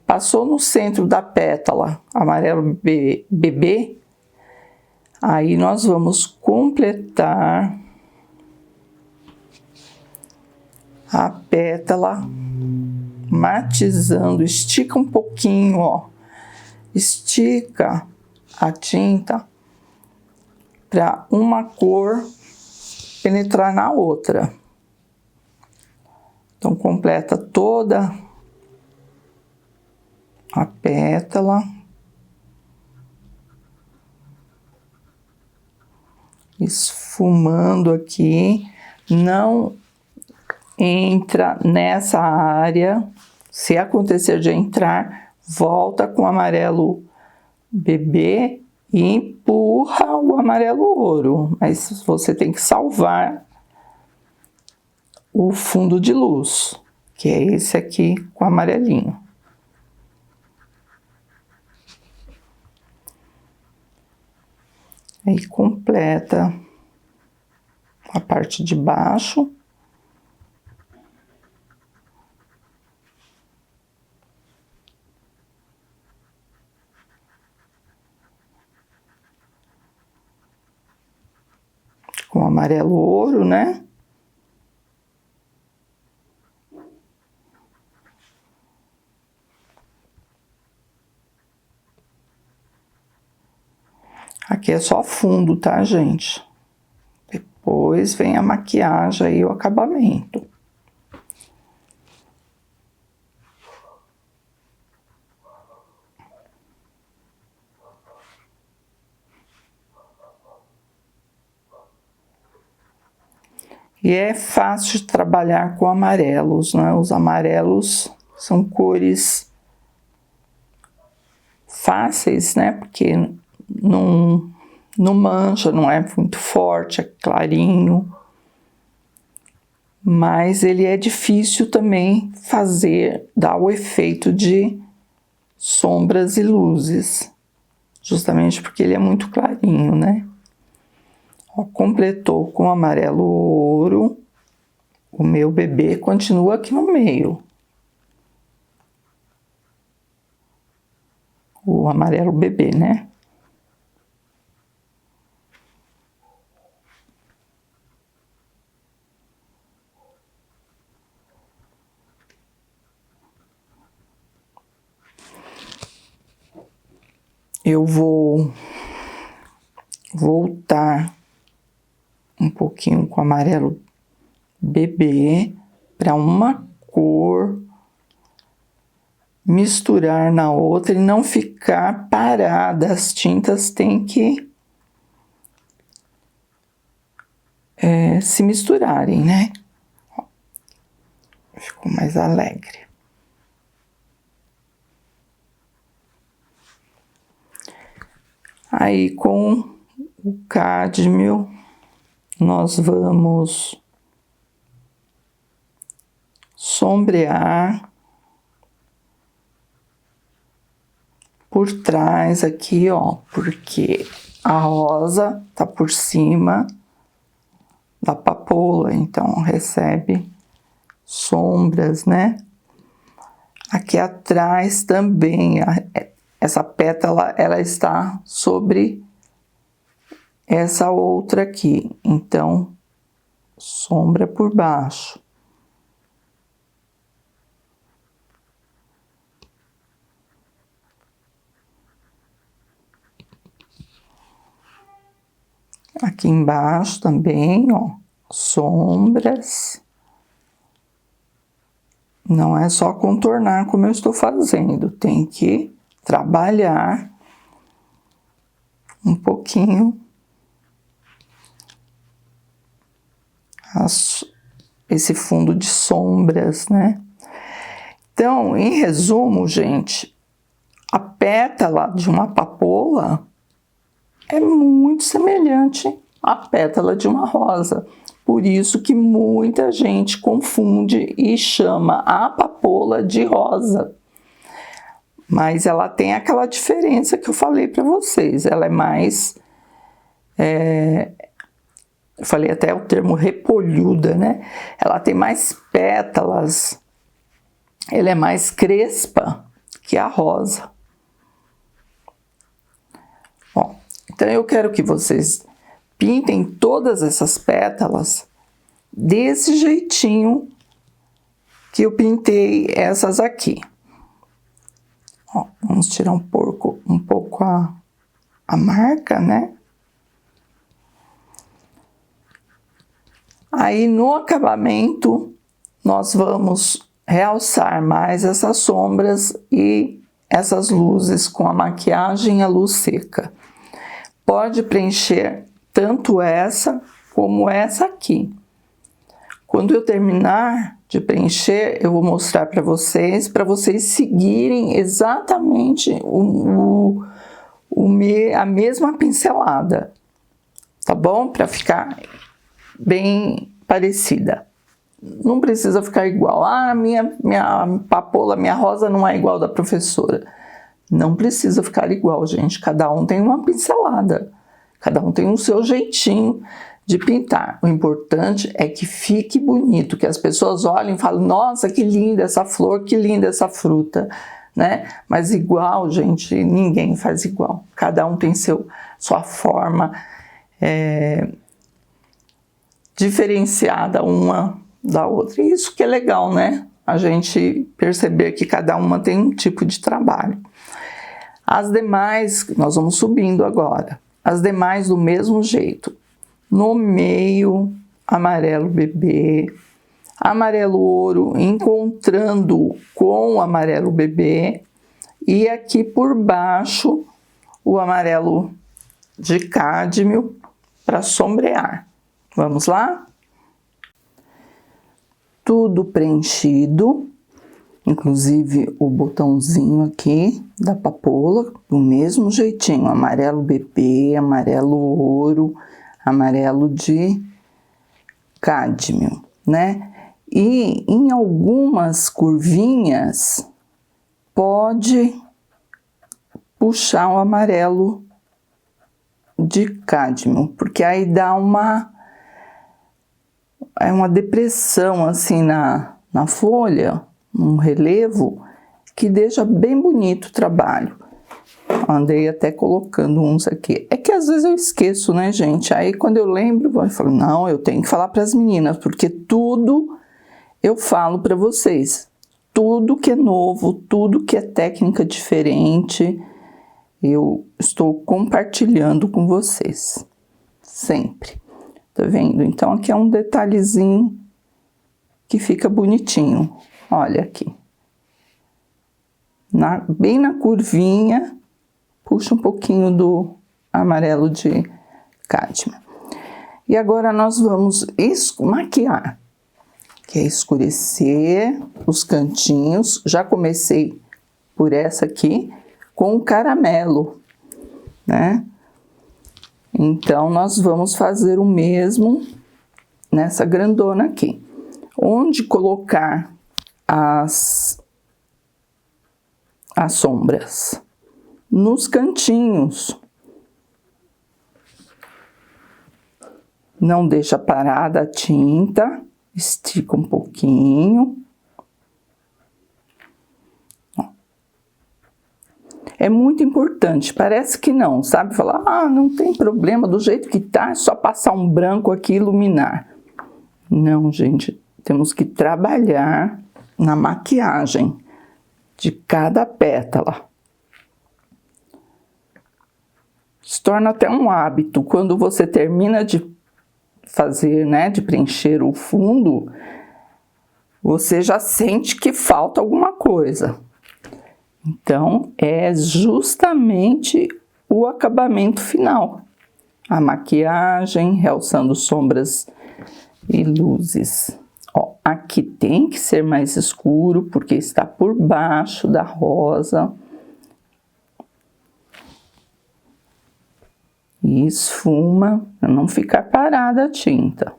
Passou no centro da pétala, amarelo bebê, aí nós vamos completar a pétala matizando, estica um pouquinho, ó, estica a tinta para uma cor penetrar na outra. Então, completa toda a pétala. Esfumando aqui, não entra nessa área. Se acontecer de entrar, volta com o amarelo bebê e empurra o amarelo ouro. Mas você tem que salvar o fundo de luz, que é esse aqui com amarelinho. Aí completa a parte de baixo. Com amarelo ouro, né? Aqui é só fundo, tá, gente? Depois vem a maquiagem e o acabamento. E é fácil de trabalhar com amarelos, né? Os amarelos são cores fáceis, né? Porque não mancha, não é muito forte, é clarinho. Mas ele é difícil também dar o efeito de sombras e luzes, justamente porque ele é muito clarinho, né? Ó, completou com amarelo ouro, o meu bebê continua aqui no meio. O amarelo bebê, né? Eu vou voltar um pouquinho com amarelo bebê para uma cor misturar na outra e não ficar parada. As tintas têm que se misturarem, né? Ficou mais alegre. Aí, com o cádmio, nós vamos sombrear por trás aqui, ó, porque a rosa tá por cima da papoula, então recebe sombras, né? Aqui atrás também, essa pétala, ela está sobre essa outra aqui, então sombra por baixo. Aqui embaixo também, ó, sombras. Não é só contornar como eu estou fazendo, tem que trabalhar um pouquinho esse fundo de sombras, né? Então, em resumo, gente, a pétala de uma papoula é muito semelhante à pétala de uma rosa. Por isso que muita gente confunde e chama a papoula de rosa. Mas ela tem aquela diferença que eu falei para vocês. Ela é mais... eu falei até o termo repolhuda, né? Ela tem mais pétalas. Ela é mais crespa que a rosa. Bom, então eu quero que vocês pintem todas essas pétalas desse jeitinho que eu pintei essas aqui. Ó, vamos tirar um pouco a marca, né? Aí no acabamento nós vamos realçar mais essas sombras e essas luzes com a maquiagem e a luz seca. Pode preencher tanto essa como essa aqui. Quando eu terminar de preencher, eu vou mostrar para vocês seguirem exatamente a mesma pincelada, tá bom? Para ficar bem parecida. Não precisa ficar igual. Ah, minha papoula, minha rosa não é igual da professora. Não precisa ficar igual, gente. Cada um tem uma pincelada. Cada um tem o seu jeitinho de pintar. O importante é que fique bonito, que as pessoas olhem e falem, nossa, que linda essa flor, que linda essa fruta, né? Mas igual, gente, ninguém faz igual. Cada um tem sua forma diferenciada uma da outra. E isso que é legal, né? A gente perceber que cada uma tem um tipo de trabalho. As demais, nós vamos subindo agora. As demais do mesmo jeito. No meio, amarelo bebê, amarelo ouro encontrando com o amarelo bebê e aqui por baixo o amarelo de cádmio para sombrear. Vamos lá? tudo preenchido, inclusive o botãozinho aqui da papoula, do mesmo jeitinho, amarelo bebê, amarelo ouro, amarelo de cádmio, né? E em algumas curvinhas pode puxar o amarelo de cádmio, porque aí dá uma depressão assim na folha, um relevo, que deixa bem bonito o trabalho. Andei até colocando uns aqui. É que às vezes eu esqueço, né, gente? Aí quando eu lembro, eu falo, não, eu tenho que falar para as meninas, porque tudo eu falo para vocês. Tudo que é novo, tudo que é técnica diferente, eu estou compartilhando com vocês. Sempre. Tá vendo? Então aqui é um detalhezinho que fica bonitinho. Olha aqui. Bem na curvinha, puxa um pouquinho do amarelo de cádmio. E agora nós vamos maquiar, que é escurecer os cantinhos. Já comecei por essa aqui com o caramelo, né? Então nós vamos fazer o mesmo nessa grandona aqui. Onde colocar as sombras? Nos cantinhos. Não deixa parada a tinta, estica um pouquinho. É muito importante, parece que não, sabe? Falar, ah, não tem problema, do jeito que tá, é só passar um branco aqui e iluminar. Não, gente, temos que trabalhar na maquiagem de cada pétala. Se torna até um hábito, quando você termina de fazer, né, de preencher o fundo, você já sente que falta alguma coisa. Então, é justamente o acabamento final. A maquiagem, realçando sombras e luzes. Ó, aqui tem que ser mais escuro, porque está por baixo da rosa. E esfuma, para não ficar parada a tinta.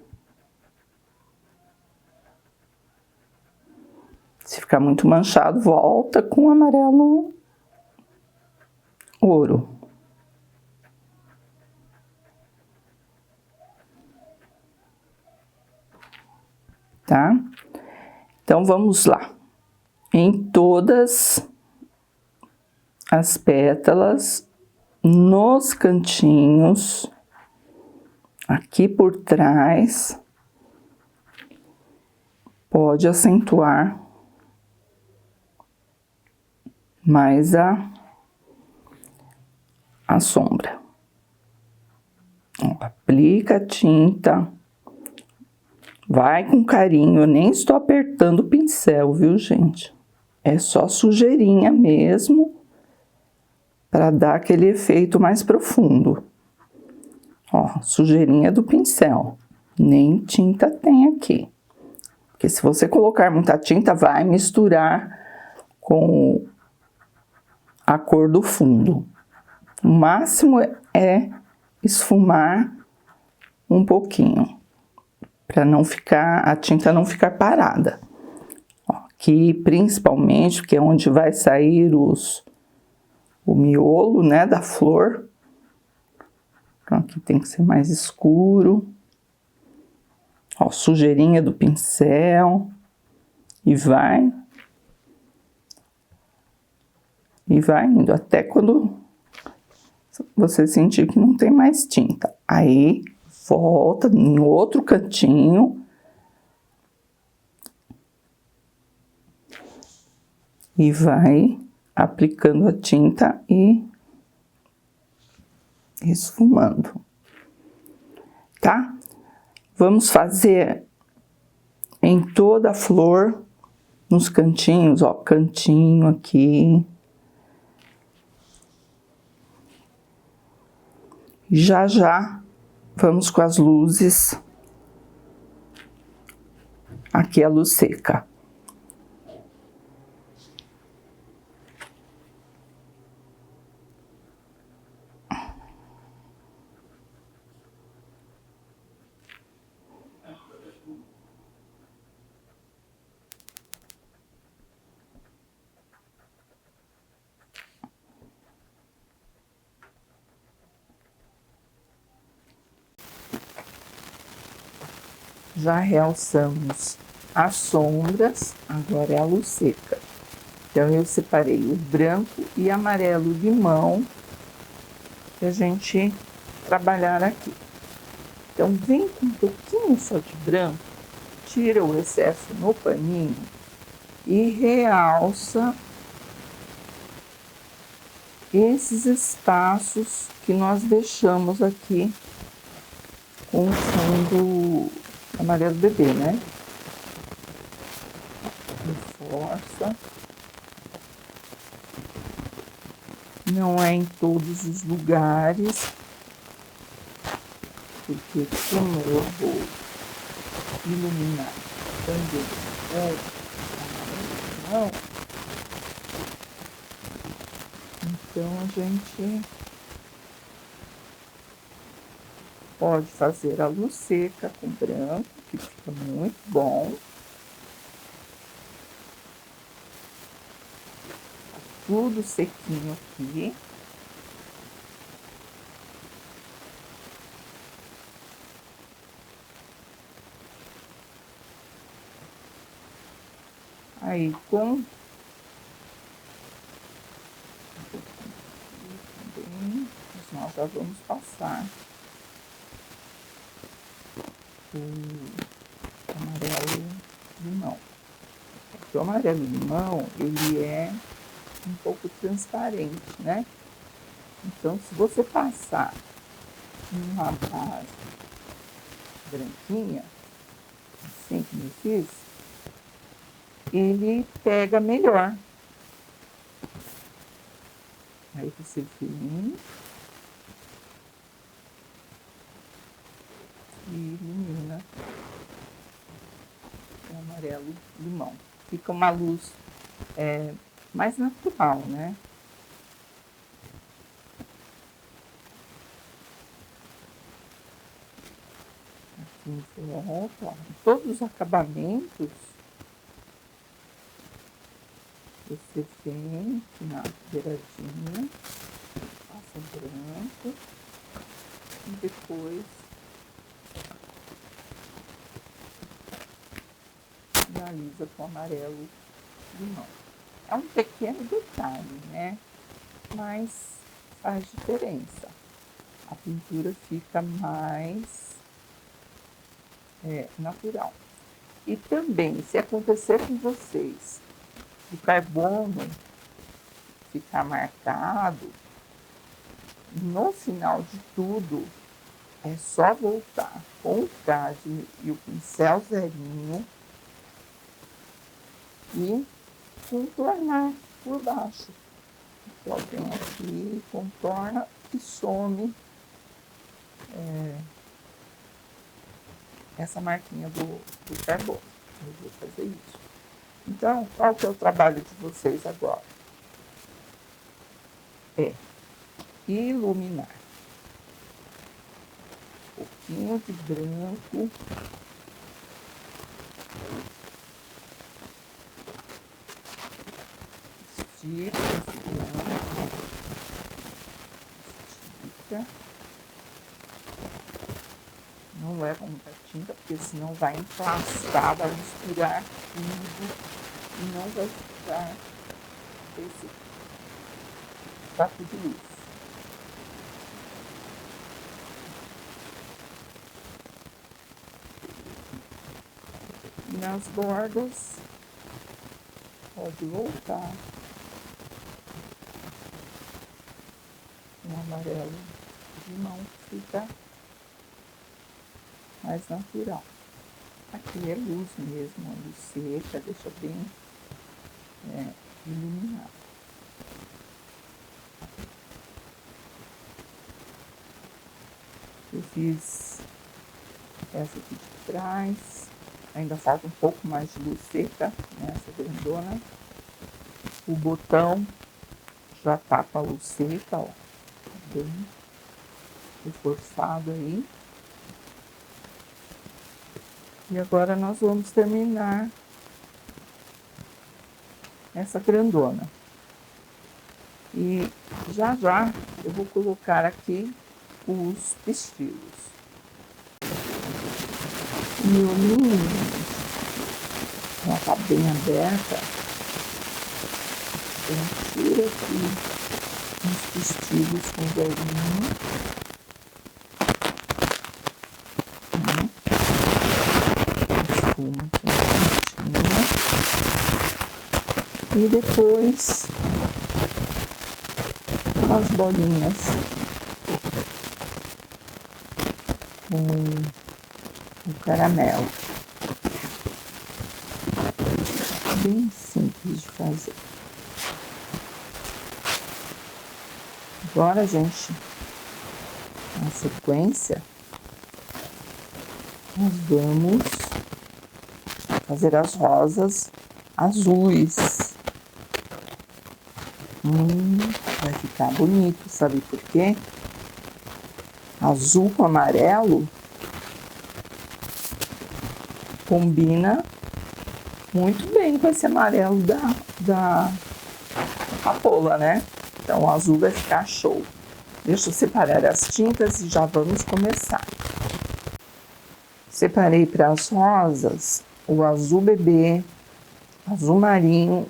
Se ficar muito manchado, volta com amarelo ouro. Tá? Então, vamos lá. Em todas as pétalas, nos cantinhos, aqui por trás, pode acentuar mais a sombra. Ó, aplica a tinta, vai com carinho, eu nem estou apertando o pincel, viu, gente? É só sujeirinha mesmo, para dar aquele efeito mais profundo. Ó, sujeirinha do pincel, nem tinta tem aqui. Porque se você colocar muita tinta, vai misturar com a cor do fundo. O máximo é esfumar um pouquinho, para não ficar, a tinta não ficar parada. Ó, aqui, principalmente, que é onde vai sair o miolo, né, da flor. Então, aqui tem que ser mais escuro. Ó, sujeirinha do pincel. E vai indo, até quando você sentir que não tem mais tinta. Aí, volta em outro cantinho. E vai aplicando a tinta e esfumando, tá? Vamos fazer em toda a flor, nos cantinhos, ó, cantinho aqui. Já vamos com as luzes Aqui a luz seca. Já realçamos as sombras, agora é a luz seca. Então, eu separei o branco e amarelo limão pra gente trabalhar aqui. Então, vem com um pouquinho só de branco, tira o excesso no paninho e realça esses espaços que nós deixamos aqui com o fundo amarelo bebê, né? Reforça. Não é em todos os lugares, porque como eu vou iluminar também o amarelo, então a gente pode fazer a luz seca com branco, que fica muito bom. Tudo sequinho aqui. Aí, com também, nós já vamos passar o amarelo limão. Porque o amarelo limão, ele é um pouco transparente, né? Então, se você passar uma base branquinha, assim como eu fiz, ele pega melhor. Aí você vem e ilumina o amarelo limão. Fica uma luz mais natural, né? Aqui em volta, ó, todos os acabamentos, você vem na beiradinha, passa branco e depois finaliza com amarelo limão. É um pequeno detalhe, né? Mas faz diferença. A pintura fica mais natural. E também, se acontecer com vocês o carbono ficar marcado, no final de tudo, é só voltar com o cádmio e o pincel zerinho e contornar por baixo. Então, vem aqui, contorna e some essa marquinha do carbono. Eu vou fazer isso. Então, qual que é o trabalho de vocês agora? É iluminar. Um pouquinho de branco. Estica esse branco. Estica. Não leva muita tinta, porque senão vai emplastar, vai misturar tudo e não vai ficar esse taco de luz. E nas bordas, pode voltar o amarelo limão, fica mais natural. Aqui é luz mesmo, a luz seca, deixa bem iluminado. Eu fiz essa aqui de trás, Ainda falta um pouco mais de luz seca nessa grandona. O botão já tá com a luz seca, ó, bem reforçado aí. E agora nós vamos terminar essa grandona. E já eu vou colocar aqui os pistilos. Meu ninho, ela tá bem aberta. Então tira aqui uns pistilos com velhinho. Espuma quentinha. E depois as bolinhas com o caramelo. Bem simples de fazer. Agora, gente, na sequência, nós vamos fazer as rosas azuis. Vai ficar bonito, sabe por quê? Azul com amarelo combina muito bem com esse amarelo da papoula, né? Então o azul vai ficar show. Deixa eu separar as tintas e já vamos começar. Separei para as rosas o azul bebê, azul marinho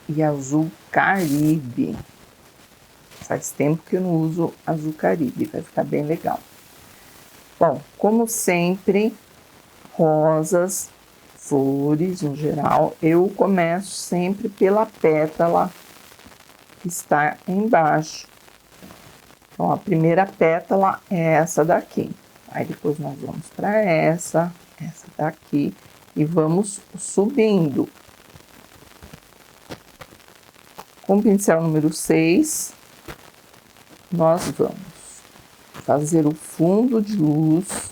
e azul caribe. Faz tempo que eu não uso azul caribe, vai ficar bem legal. Bom, como sempre, rosas, flores em geral, eu começo sempre pela pétala que está embaixo. Então, a primeira pétala é essa daqui. Aí depois nós vamos para essa daqui e vamos subindo. Com o pincel número 6, nós vamos fazer o fundo de luz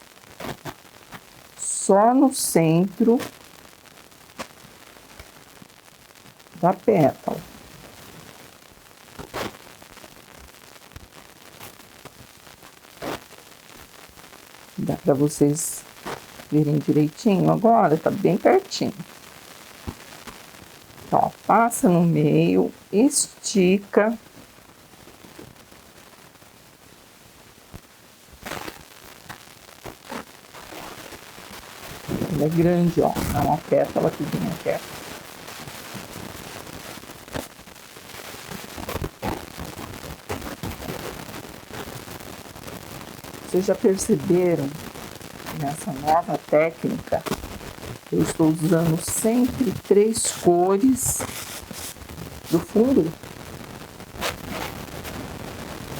só no centro da pétala. Dá para vocês verem direitinho agora, tá bem pertinho. Então, ó, passa no meio, estica. Ela é grande, ó, é uma pétala que vem até. Vocês já perceberam que nessa nova técnica eu estou usando sempre 3 cores do fundo?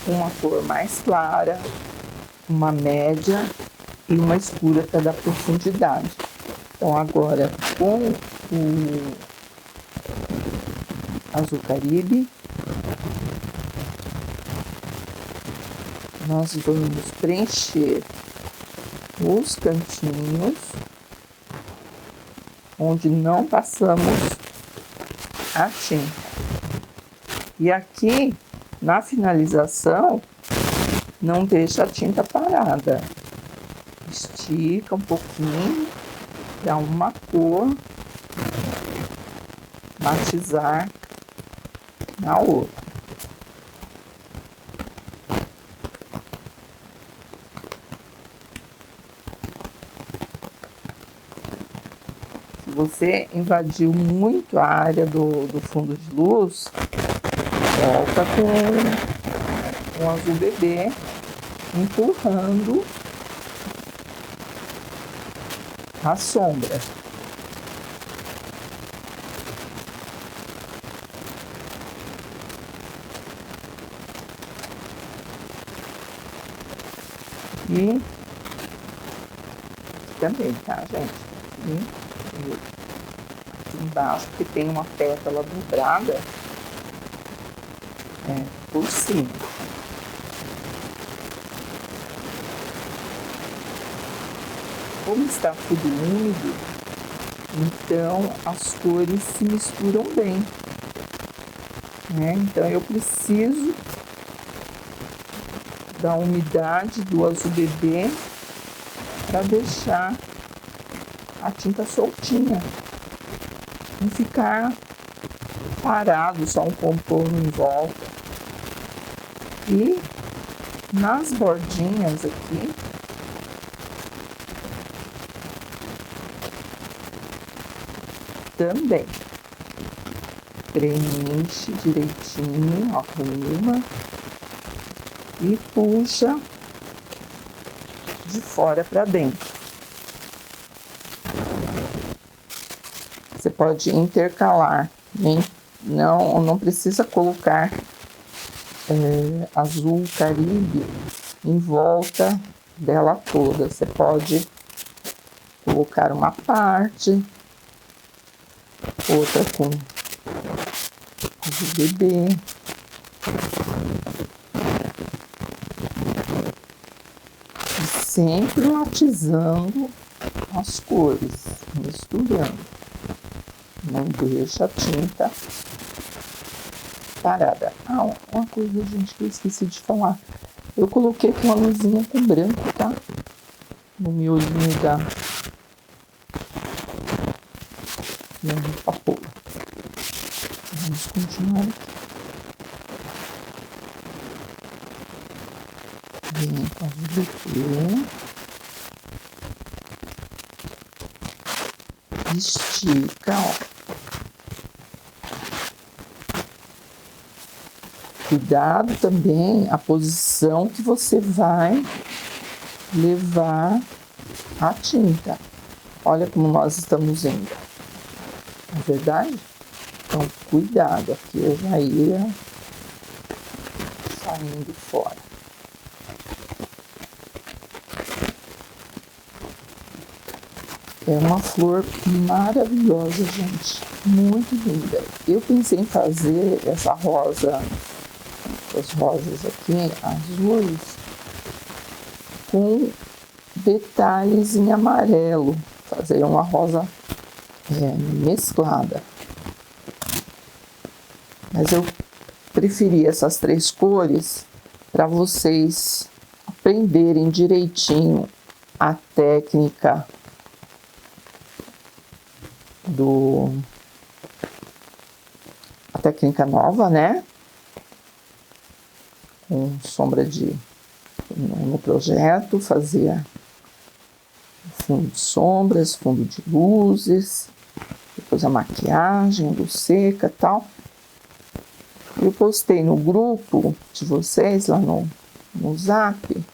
Uma cor mais clara, uma média e uma escura para dar profundidade. Então agora com o azul caribe, nós vamos preencher os cantinhos onde não passamos a tinta. E aqui, na finalização, não deixa a tinta parada. Estica um pouquinho, dá uma cor, matizar na outra. Você invadiu muito a área do fundo de luz, volta com o azul bebê, empurrando a sombra. E também, tá, gente? E aqui embaixo, que tem uma pétala dobrada por cima. Como está tudo úmido, Então as cores se misturam bem, né? Então eu preciso da umidade do azul bebê para deixar a tinta soltinha, não ficar parado, só um contorno em volta. E nas bordinhas aqui, também preenche direitinho, arruma e puxa de fora para dentro. Você pode intercalar, não precisa colocar azul Caribe em volta dela toda. Você pode colocar uma parte, outra com azul bebê. E sempre matizando as cores, misturando. Não deixa a tinta parada. Ah, uma coisa, gente, que eu esqueci de falar. Eu coloquei com uma luzinha com branco, tá? No miolinho da papoula. Vamos continuar aqui. Vem com o bebê. Estica, ó. Cuidado também a posição que você vai levar a tinta. Olha como nós estamos indo. Não é verdade? Então, cuidado. Aqui eu já ia saindo fora. É uma flor maravilhosa, gente. Muito linda. Eu pensei em fazer essa rosa, as rosas aqui azuis, com detalhes em amarelo. Fazer uma rosa mesclada. Mas eu preferi essas três cores para vocês aprenderem direitinho a técnica a técnica nova, né? Com sombra no projeto, fazia fundo de sombras, fundo de luzes, depois a maquiagem, luz seca e tal. Eu postei no grupo de vocês lá no Zap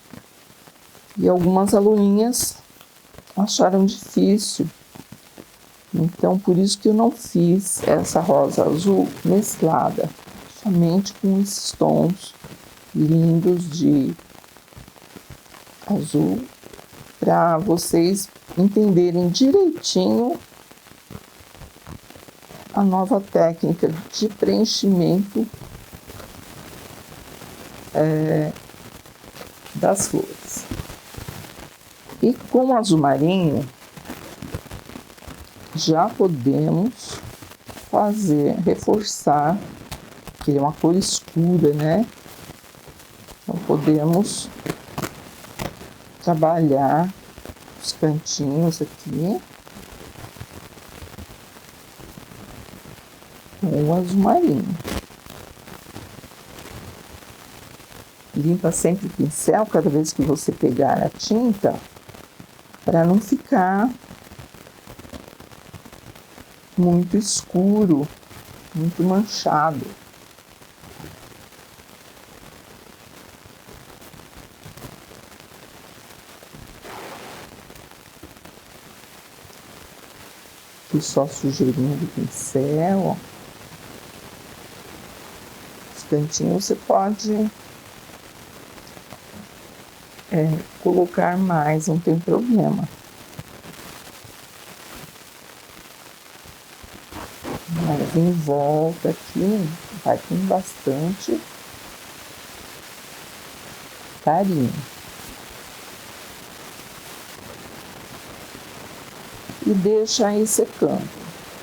e algumas aluninhas acharam difícil. Então, por isso que eu não fiz essa rosa azul mesclada, somente com esses tons lindos de azul, para vocês entenderem direitinho a nova técnica de preenchimento das flores. E com o azul marinho, já podemos reforçar, que é uma cor escura, né? Então, podemos trabalhar os cantinhos aqui com o azul marinho. Limpa sempre o pincel cada vez que você pegar a tinta, para não ficar muito escuro, muito manchado. Aqui só sujeirinha do pincel, ó. Os cantinhos você pode colocar mais, não tem problema. Mas em volta aqui, vai com bastante carinho. e deixa aí secando.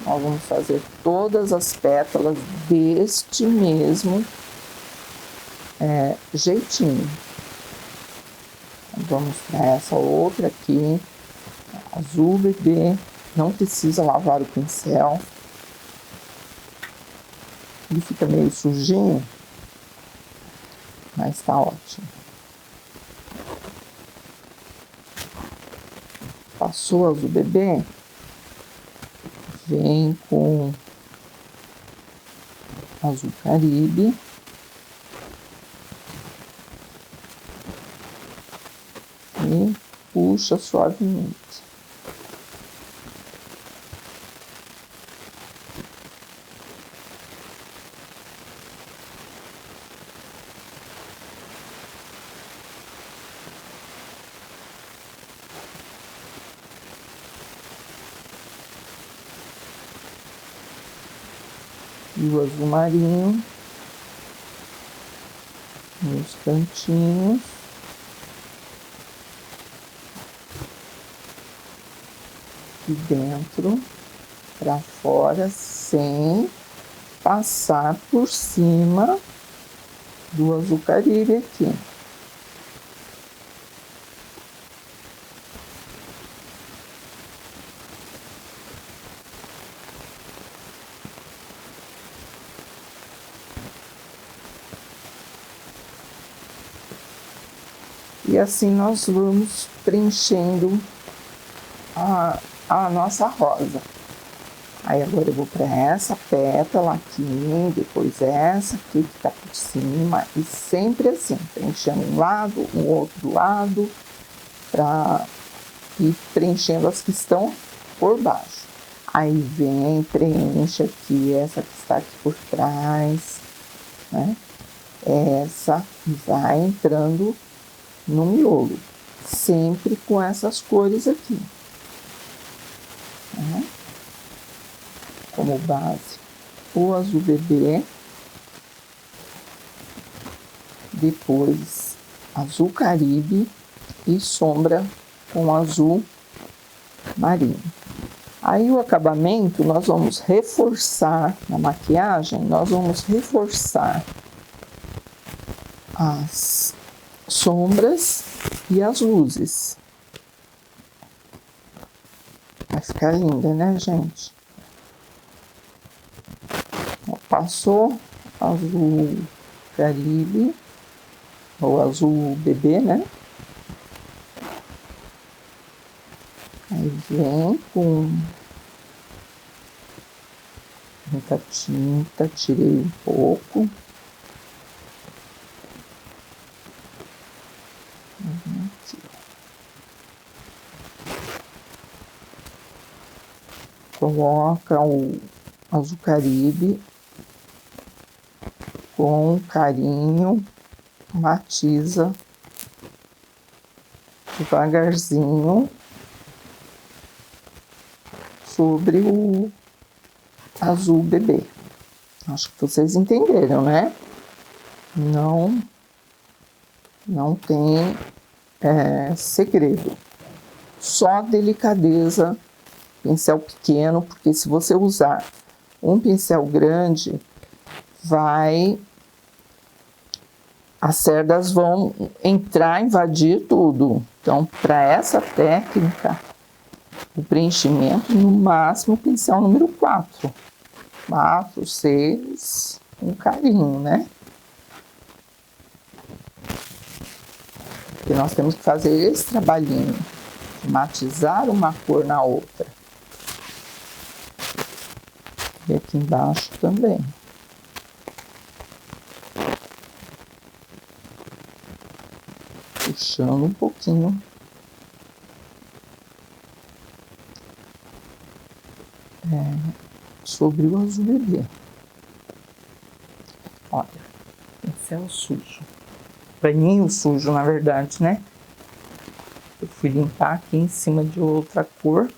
Nós vamos fazer todas as pétalas deste mesmo jeitinho. Vamos para essa outra aqui, azul bebê. Não precisa lavar o pincel. Ele fica meio sujinho, mas tá ótimo. Passou o azul bebê, vem com azul Caribe. E puxa suavemente. E o azul marinho nos cantinhos. De dentro para fora, sem passar por cima do azul Caribe aqui. E assim nós vamos preenchendo a nossa rosa. Aí agora eu vou para essa pétala aqui, depois essa aqui que tá por cima, e sempre assim, preenchendo um lado, o outro lado, para ir preenchendo as que estão por baixo. Aí vem, preenche aqui, essa que está aqui por trás, né? Essa vai entrando no miolo, sempre com essas cores aqui. Como base o azul bebê, depois azul Caribe e sombra com azul marinho. Aí o acabamento nós vamos reforçar na maquiagem, nós vamos reforçar as sombras e as luzes. Vai ficar linda, né, gente? Passou azul Caribe, ou azul bebê, né? Aí vem com muita tinta, tirei um pouco. Aqui. Coloca o azul Caribe com carinho, matiza devagarzinho sobre o azul bebê. Acho que vocês entenderam, né? Não tem segredo. Só delicadeza, pincel pequeno, porque se você usar um pincel grande, as cerdas vão entrar, invadir tudo. Então, para essa técnica, o preenchimento, no máximo, pincel número 4. 4, 6, com carinho, né? Porque nós temos que fazer esse trabalhinho, de matizar uma cor na outra. E aqui embaixo também. Puxando um pouquinho. Sobre o azul bebê. Olha, pincel sujo. Paninho sujo, na verdade, né? Eu fui limpar aqui em cima de outra cor.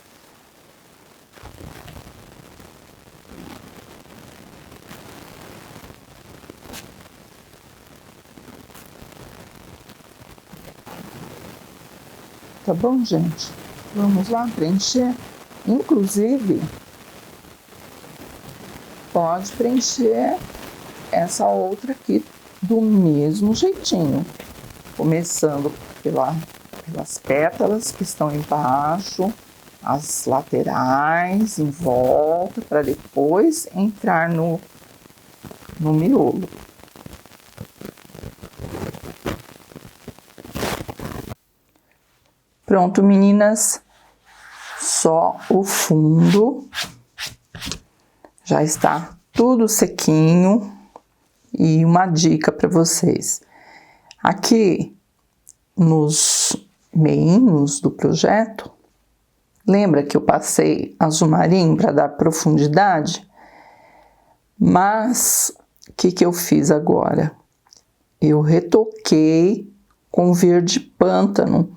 Tá bom, gente? Vamos lá preencher. Inclusive, pode preencher essa outra aqui do mesmo jeitinho, começando pelas pétalas que estão embaixo, as laterais, em volta, para depois entrar no miolo. Pronto, meninas, só o fundo já está tudo sequinho. E uma dica para vocês, aqui nos meinhos do projeto, lembra que eu passei azul marinho para dar profundidade? Mas o que eu fiz agora? Eu retoquei com verde pântano,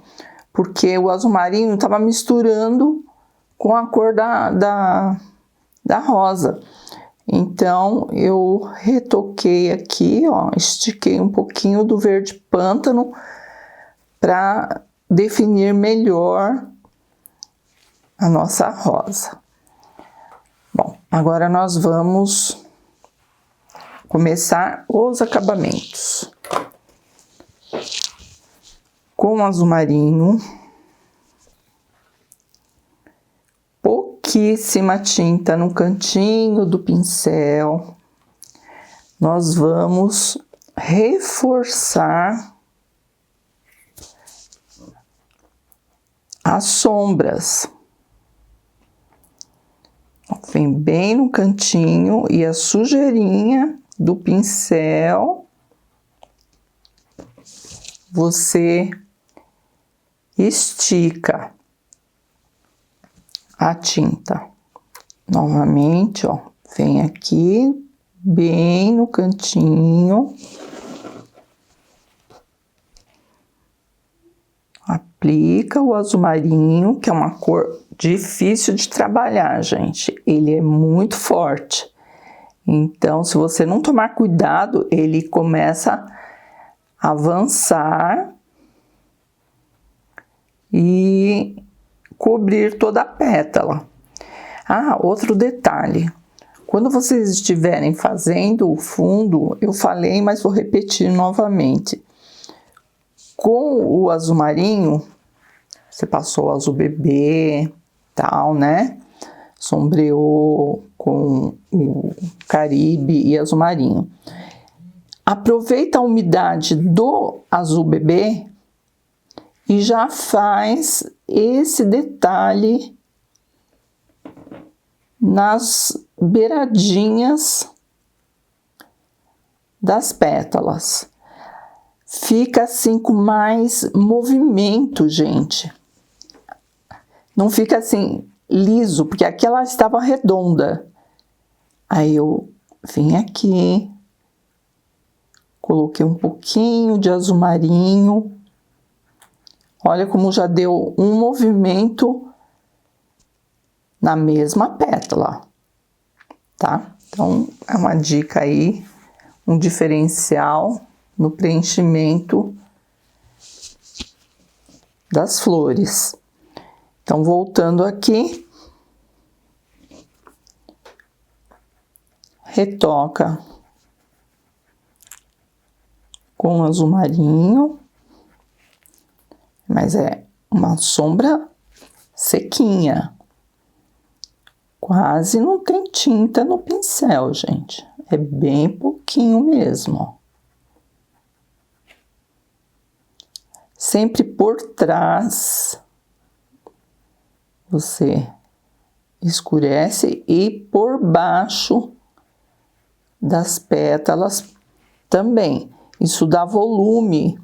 porque o azul marinho estava misturando com a cor da rosa. Então, eu retoquei aqui, ó, estiquei um pouquinho do verde pântano para definir melhor a nossa rosa. Bom, agora nós vamos começar os acabamentos. Com azul marinho, pouquíssima tinta no cantinho do pincel, nós vamos reforçar as sombras. Vem bem no cantinho e a sujeirinha do pincel, você estica a tinta. Novamente, ó, vem aqui bem no cantinho, aplica o azul marinho, que é uma cor difícil de trabalhar, gente. Ele é muito forte. Então, se você não tomar cuidado, ele começa a avançar e cobrir toda a pétala. Ah, outro detalhe. Quando vocês estiverem fazendo o fundo, eu falei, mas vou repetir novamente. Com o azul marinho, você passou o azul bebê, tal, né? Sombreou com o Caribe e azul marinho. Aproveita a umidade do azul bebê e já faz esse detalhe nas beiradinhas das pétalas. Fica assim com mais movimento, gente. Não fica assim liso, porque aqui ela estava redonda. Aí eu vim aqui, coloquei um pouquinho de azul marinho. Olha como já deu um movimento na mesma pétala, tá? Então, é uma dica aí, um diferencial no preenchimento das flores. Então, voltando aqui, retoca com azul marinho, mas é uma sombra sequinha. Quase não tem tinta no pincel, gente. É bem pouquinho mesmo, ó. Sempre por trás, você escurece e por baixo das pétalas também. Isso dá volume,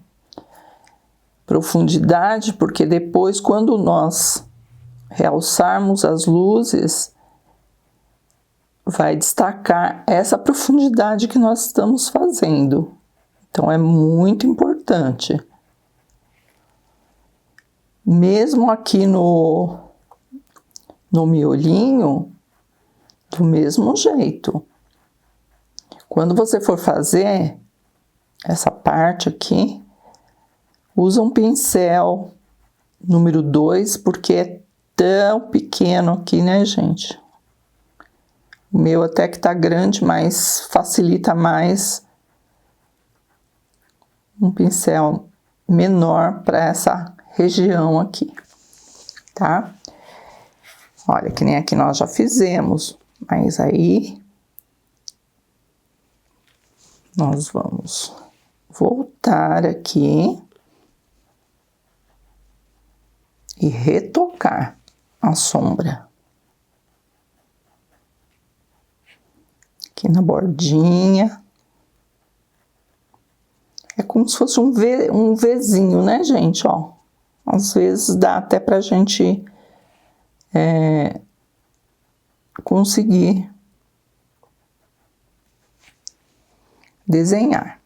profundidade, porque depois, quando nós realçarmos as luzes, vai destacar essa profundidade que nós estamos fazendo. Então, é muito importante. Mesmo aqui no miolinho, do mesmo jeito. Quando você for fazer essa parte aqui, usa um pincel número 2, porque é tão pequeno aqui, né, gente? O meu até que tá grande, mas facilita mais um pincel menor para essa região aqui, tá? Olha, que nem aqui nós já fizemos, mas aí nós vamos voltar aqui e retocar a sombra aqui na bordinha. É como se fosse um Vzinho, né, gente? Ó, às vezes dá até pra gente conseguir desenhar.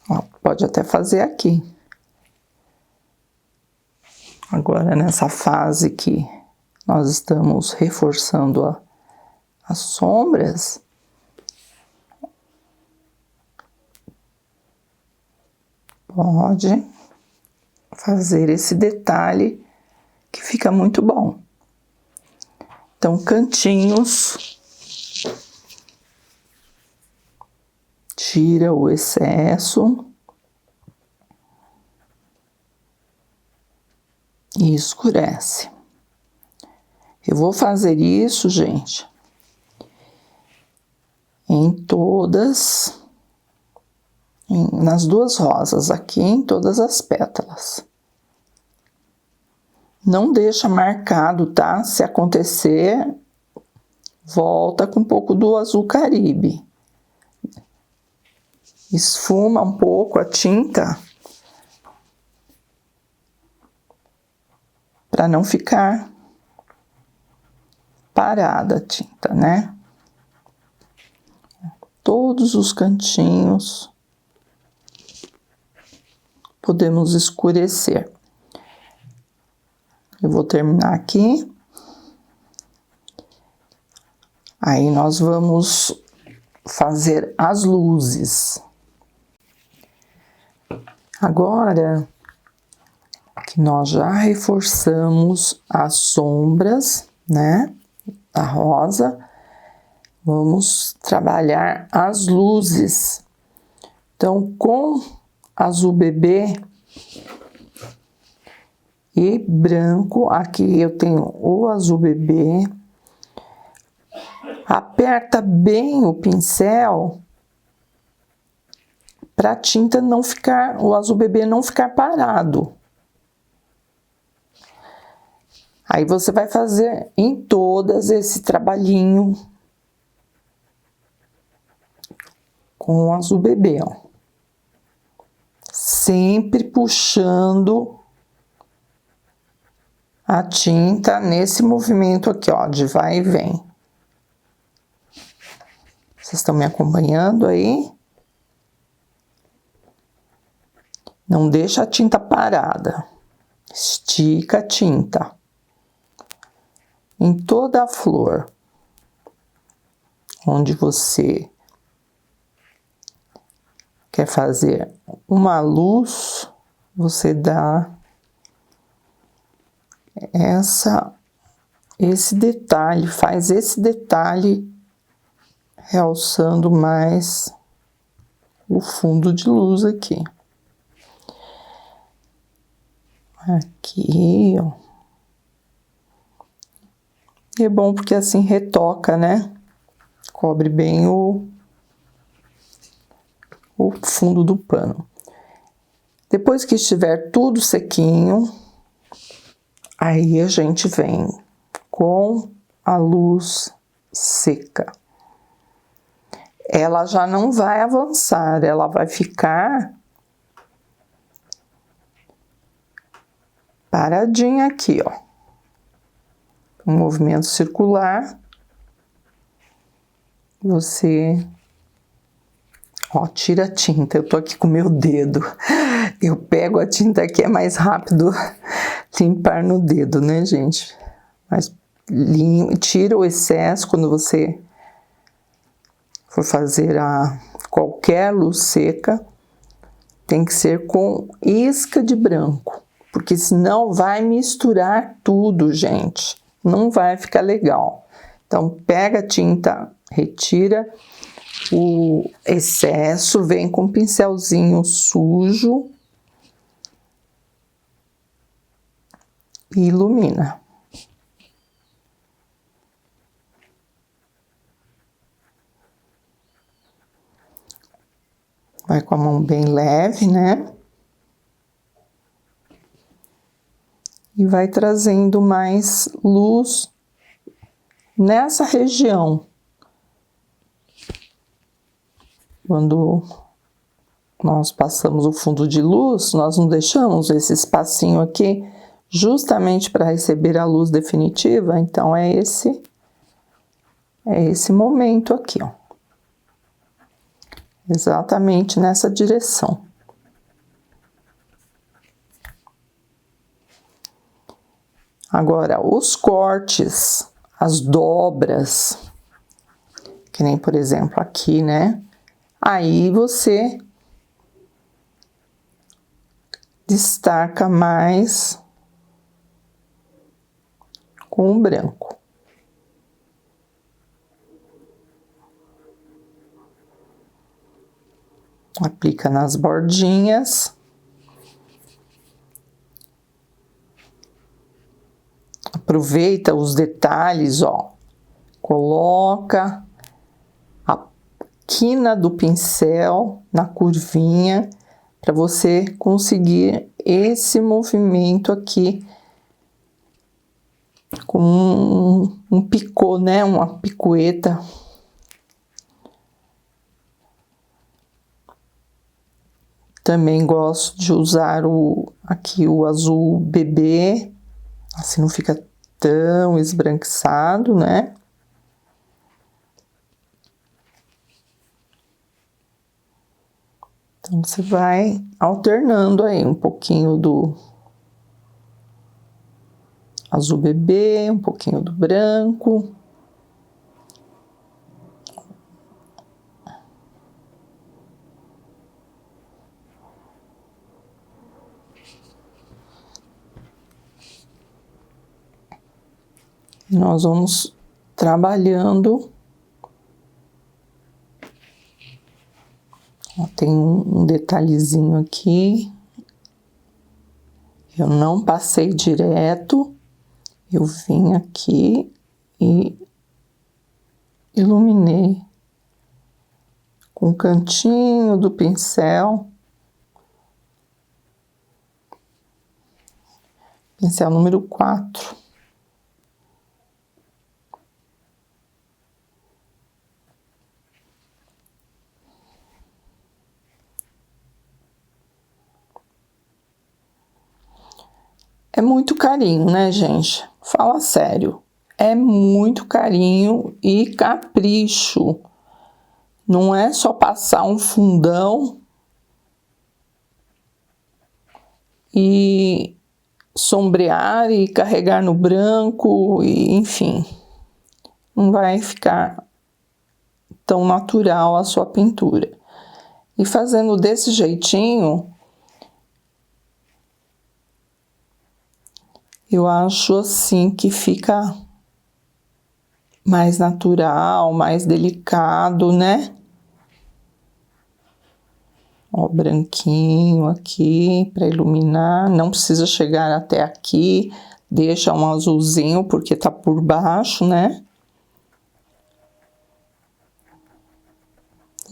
Ó, pode até fazer aqui. Agora, nessa fase que nós estamos reforçando as sombras, pode fazer esse detalhe que fica muito bom. Então, cantinhos, tira o excesso e escurece. Eu vou fazer isso, gente, em todas, nas duas rosas aqui, em todas as pétalas. Não deixa marcado, tá? Se acontecer, volta com um pouco do azul Caribe. Esfuma um pouco a tinta para não ficar parada a tinta, né? Todos os cantinhos podemos escurecer. Eu vou terminar aqui. Aí nós vamos fazer as luzes. Agora que nós já reforçamos as sombras, né, da rosa, vamos trabalhar as luzes. Então, com azul bebê e branco, aqui eu tenho o azul bebê, aperta bem o pincel para a tinta não ficar, o azul bebê não ficar parado. Aí você vai fazer em todas esse trabalhinho com o azul bebê, ó. Sempre puxando a tinta nesse movimento aqui, ó, de vai e vem. Vocês estão me acompanhando aí? Não deixa a tinta parada. Estica a tinta. Em toda a flor. Onde você quer fazer uma luz, você dá esse detalhe, faz esse detalhe realçando mais o fundo de luz aqui. Aqui, ó. E é bom porque assim retoca, né? Cobre bem o fundo do pano. Depois que estiver tudo sequinho, aí a gente vem com a luz seca. Ela já não vai avançar, ela vai ficar paradinha aqui, ó. Um movimento circular. Você, ó, tira a tinta. Eu tô aqui com o meu dedo. Eu pego a tinta aqui, é mais rápido limpar no dedo, né, gente? Mas tira o excesso quando você for fazer qualquer luz seca, tem que ser com isca de branco, porque senão vai misturar tudo, gente. Não vai ficar legal. Então, pega a tinta, retira o excesso, vem com um pincelzinho sujo e ilumina. Vai com a mão bem leve, né? E vai trazendo mais luz nessa região. Quando nós passamos o fundo de luz, nós não deixamos esse espacinho aqui justamente para receber a luz definitiva, então é esse momento aqui, ó. Exatamente nessa direção. Agora, os cortes, as dobras, que nem, por exemplo, aqui, né? Aí você destaca mais com o branco. Aplica nas bordinhas. Aproveita os detalhes, ó. Coloca a quina do pincel na curvinha para você conseguir esse movimento aqui com um picô, né? Uma picueta. Também gosto de usar aqui o azul bebê, assim não fica tão esbranquiçado, né? Então, você vai alternando aí um pouquinho do azul bebê, um pouquinho do branco. Nós vamos trabalhando. Ó, tem um detalhezinho aqui. Eu não passei direto. Eu vim aqui e iluminei com o cantinho do pincel. Pincel número 4. É muito carinho, né, gente? Fala sério. É muito carinho e capricho. Não é só passar um fundão e sombrear e carregar no branco, e enfim. Não vai ficar tão natural a sua pintura. E fazendo desse jeitinho, eu acho assim que fica mais natural, mais delicado, né? Ó, branquinho aqui para iluminar, não precisa chegar até aqui, deixa um azulzinho porque tá por baixo, né?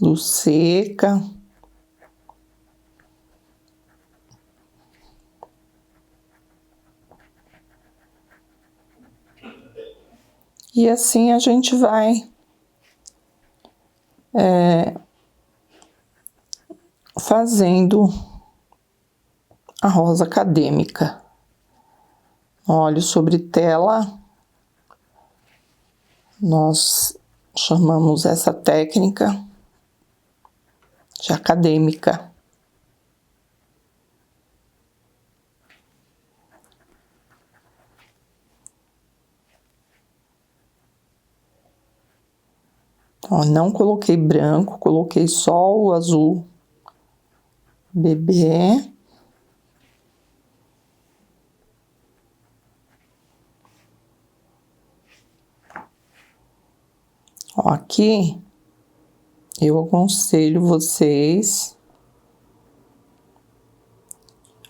Luz seca. E assim a gente vai fazendo a rosa acadêmica. Óleo sobre tela, nós chamamos essa técnica de acadêmica. Ó, não coloquei branco, coloquei só o azul bebê. Ó, aqui eu aconselho vocês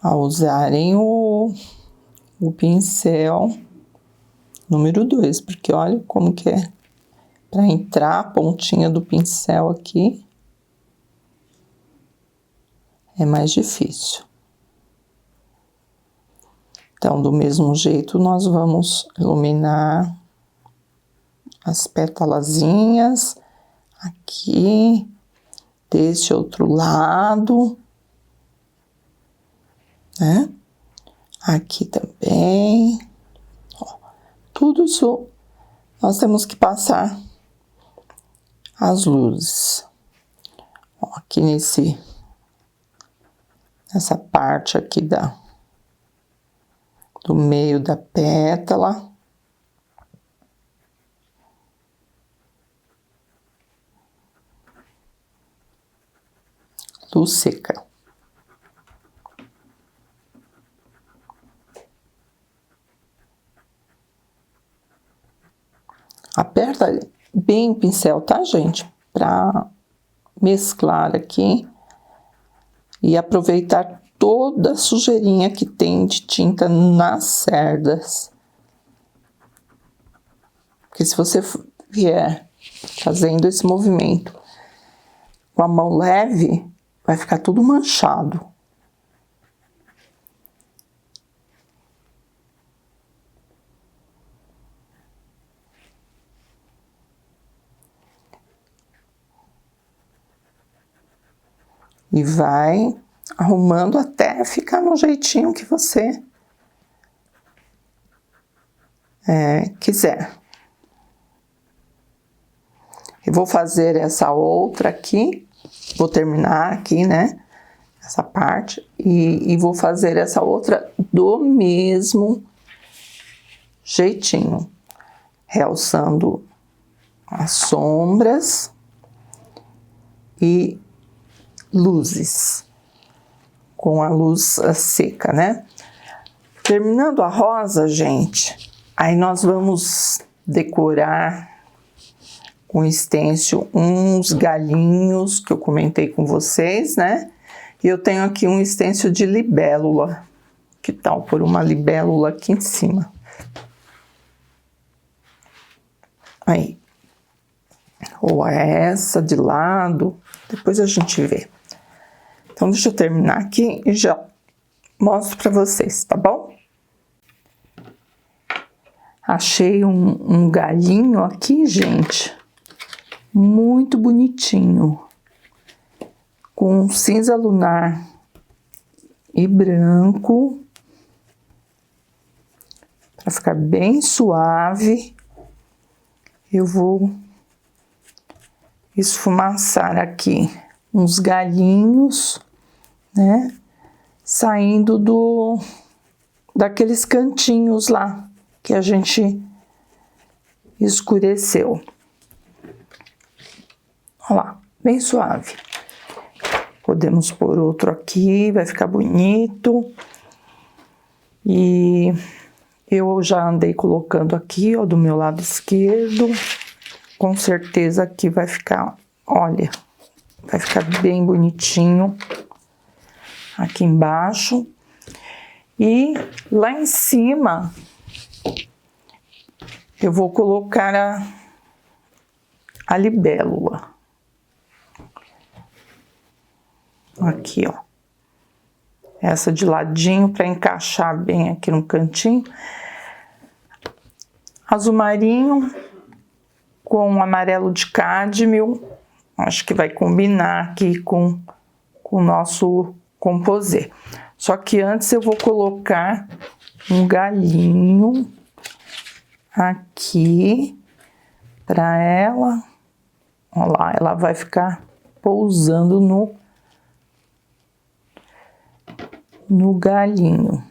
a usarem o pincel número 2, porque olha como que é. Para entrar a pontinha do pincel aqui, é mais difícil. Então, do mesmo jeito, nós vamos iluminar as pétalazinhas aqui, desse outro lado, né? Aqui também. Ó, tudo isso nós temos que passar as luzes. Ó, aqui nessa parte aqui do meio da pétala. Luz seca. Aperta bem o pincel, tá, gente? Pra mesclar aqui e aproveitar toda a sujeirinha que tem de tinta nas cerdas. Porque se você vier fazendo esse movimento com a mão leve, vai ficar tudo manchado. E vai arrumando até ficar no jeitinho que você quiser. Eu vou fazer essa outra aqui, vou terminar aqui, né? Essa parte, e vou fazer essa outra do mesmo jeitinho, realçando as sombras e luzes, com a luz seca, né? Terminando a rosa, gente, aí nós vamos decorar com stencil uns galinhos que eu comentei com vocês, né? E eu tenho aqui um stencil de libélula. Que tal por uma libélula aqui em cima? Aí. Ou essa de lado, depois a gente vê. Então, deixa eu terminar aqui e já mostro pra vocês, tá bom? Achei um galinho aqui, gente, muito bonitinho, com cinza lunar e branco, para ficar bem suave. Eu vou esfumaçar aqui uns galinhos, né, saindo daqueles cantinhos lá que a gente escureceu. Olha lá, bem suave. Podemos pôr outro aqui, vai ficar bonito. E eu já andei colocando aqui, ó, do meu lado esquerdo. Com certeza aqui vai ficar, olha, vai ficar bem bonitinho aqui embaixo. E lá em cima eu vou colocar a libélula. Aqui, ó. Essa de ladinho para encaixar bem aqui no cantinho. Azul marinho com amarelo de cádmio. Acho que vai combinar aqui com o nosso composê. Só que antes eu vou colocar um galinho aqui para ela. Olha lá, ela vai ficar pousando no galinho,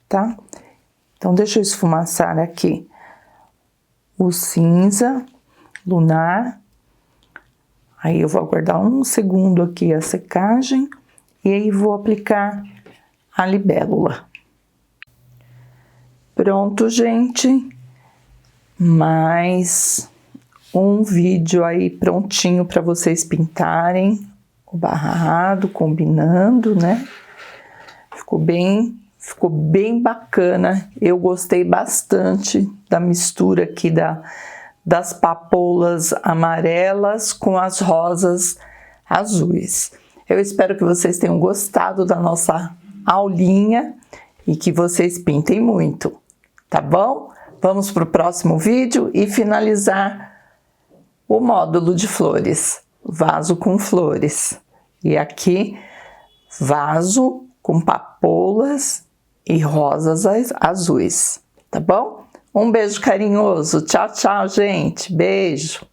tá? Então, deixa eu esfumaçar aqui o cinza lunar. Aí eu vou aguardar um segundo aqui a secagem e aí vou aplicar a libélula. Pronto, gente. Mais um vídeo aí prontinho para vocês pintarem o barrado, combinando, né? Ficou bem bacana. Eu gostei bastante da mistura aqui das papoulas amarelas com as rosas azuis. Eu espero que vocês tenham gostado da nossa aulinha e que vocês pintem muito, tá bom? Vamos para o próximo vídeo e finalizar o módulo de flores, vaso com flores. E aqui, vaso com papoulas e rosas azuis, tá bom? Um beijo carinhoso. Tchau, tchau, gente. Beijo.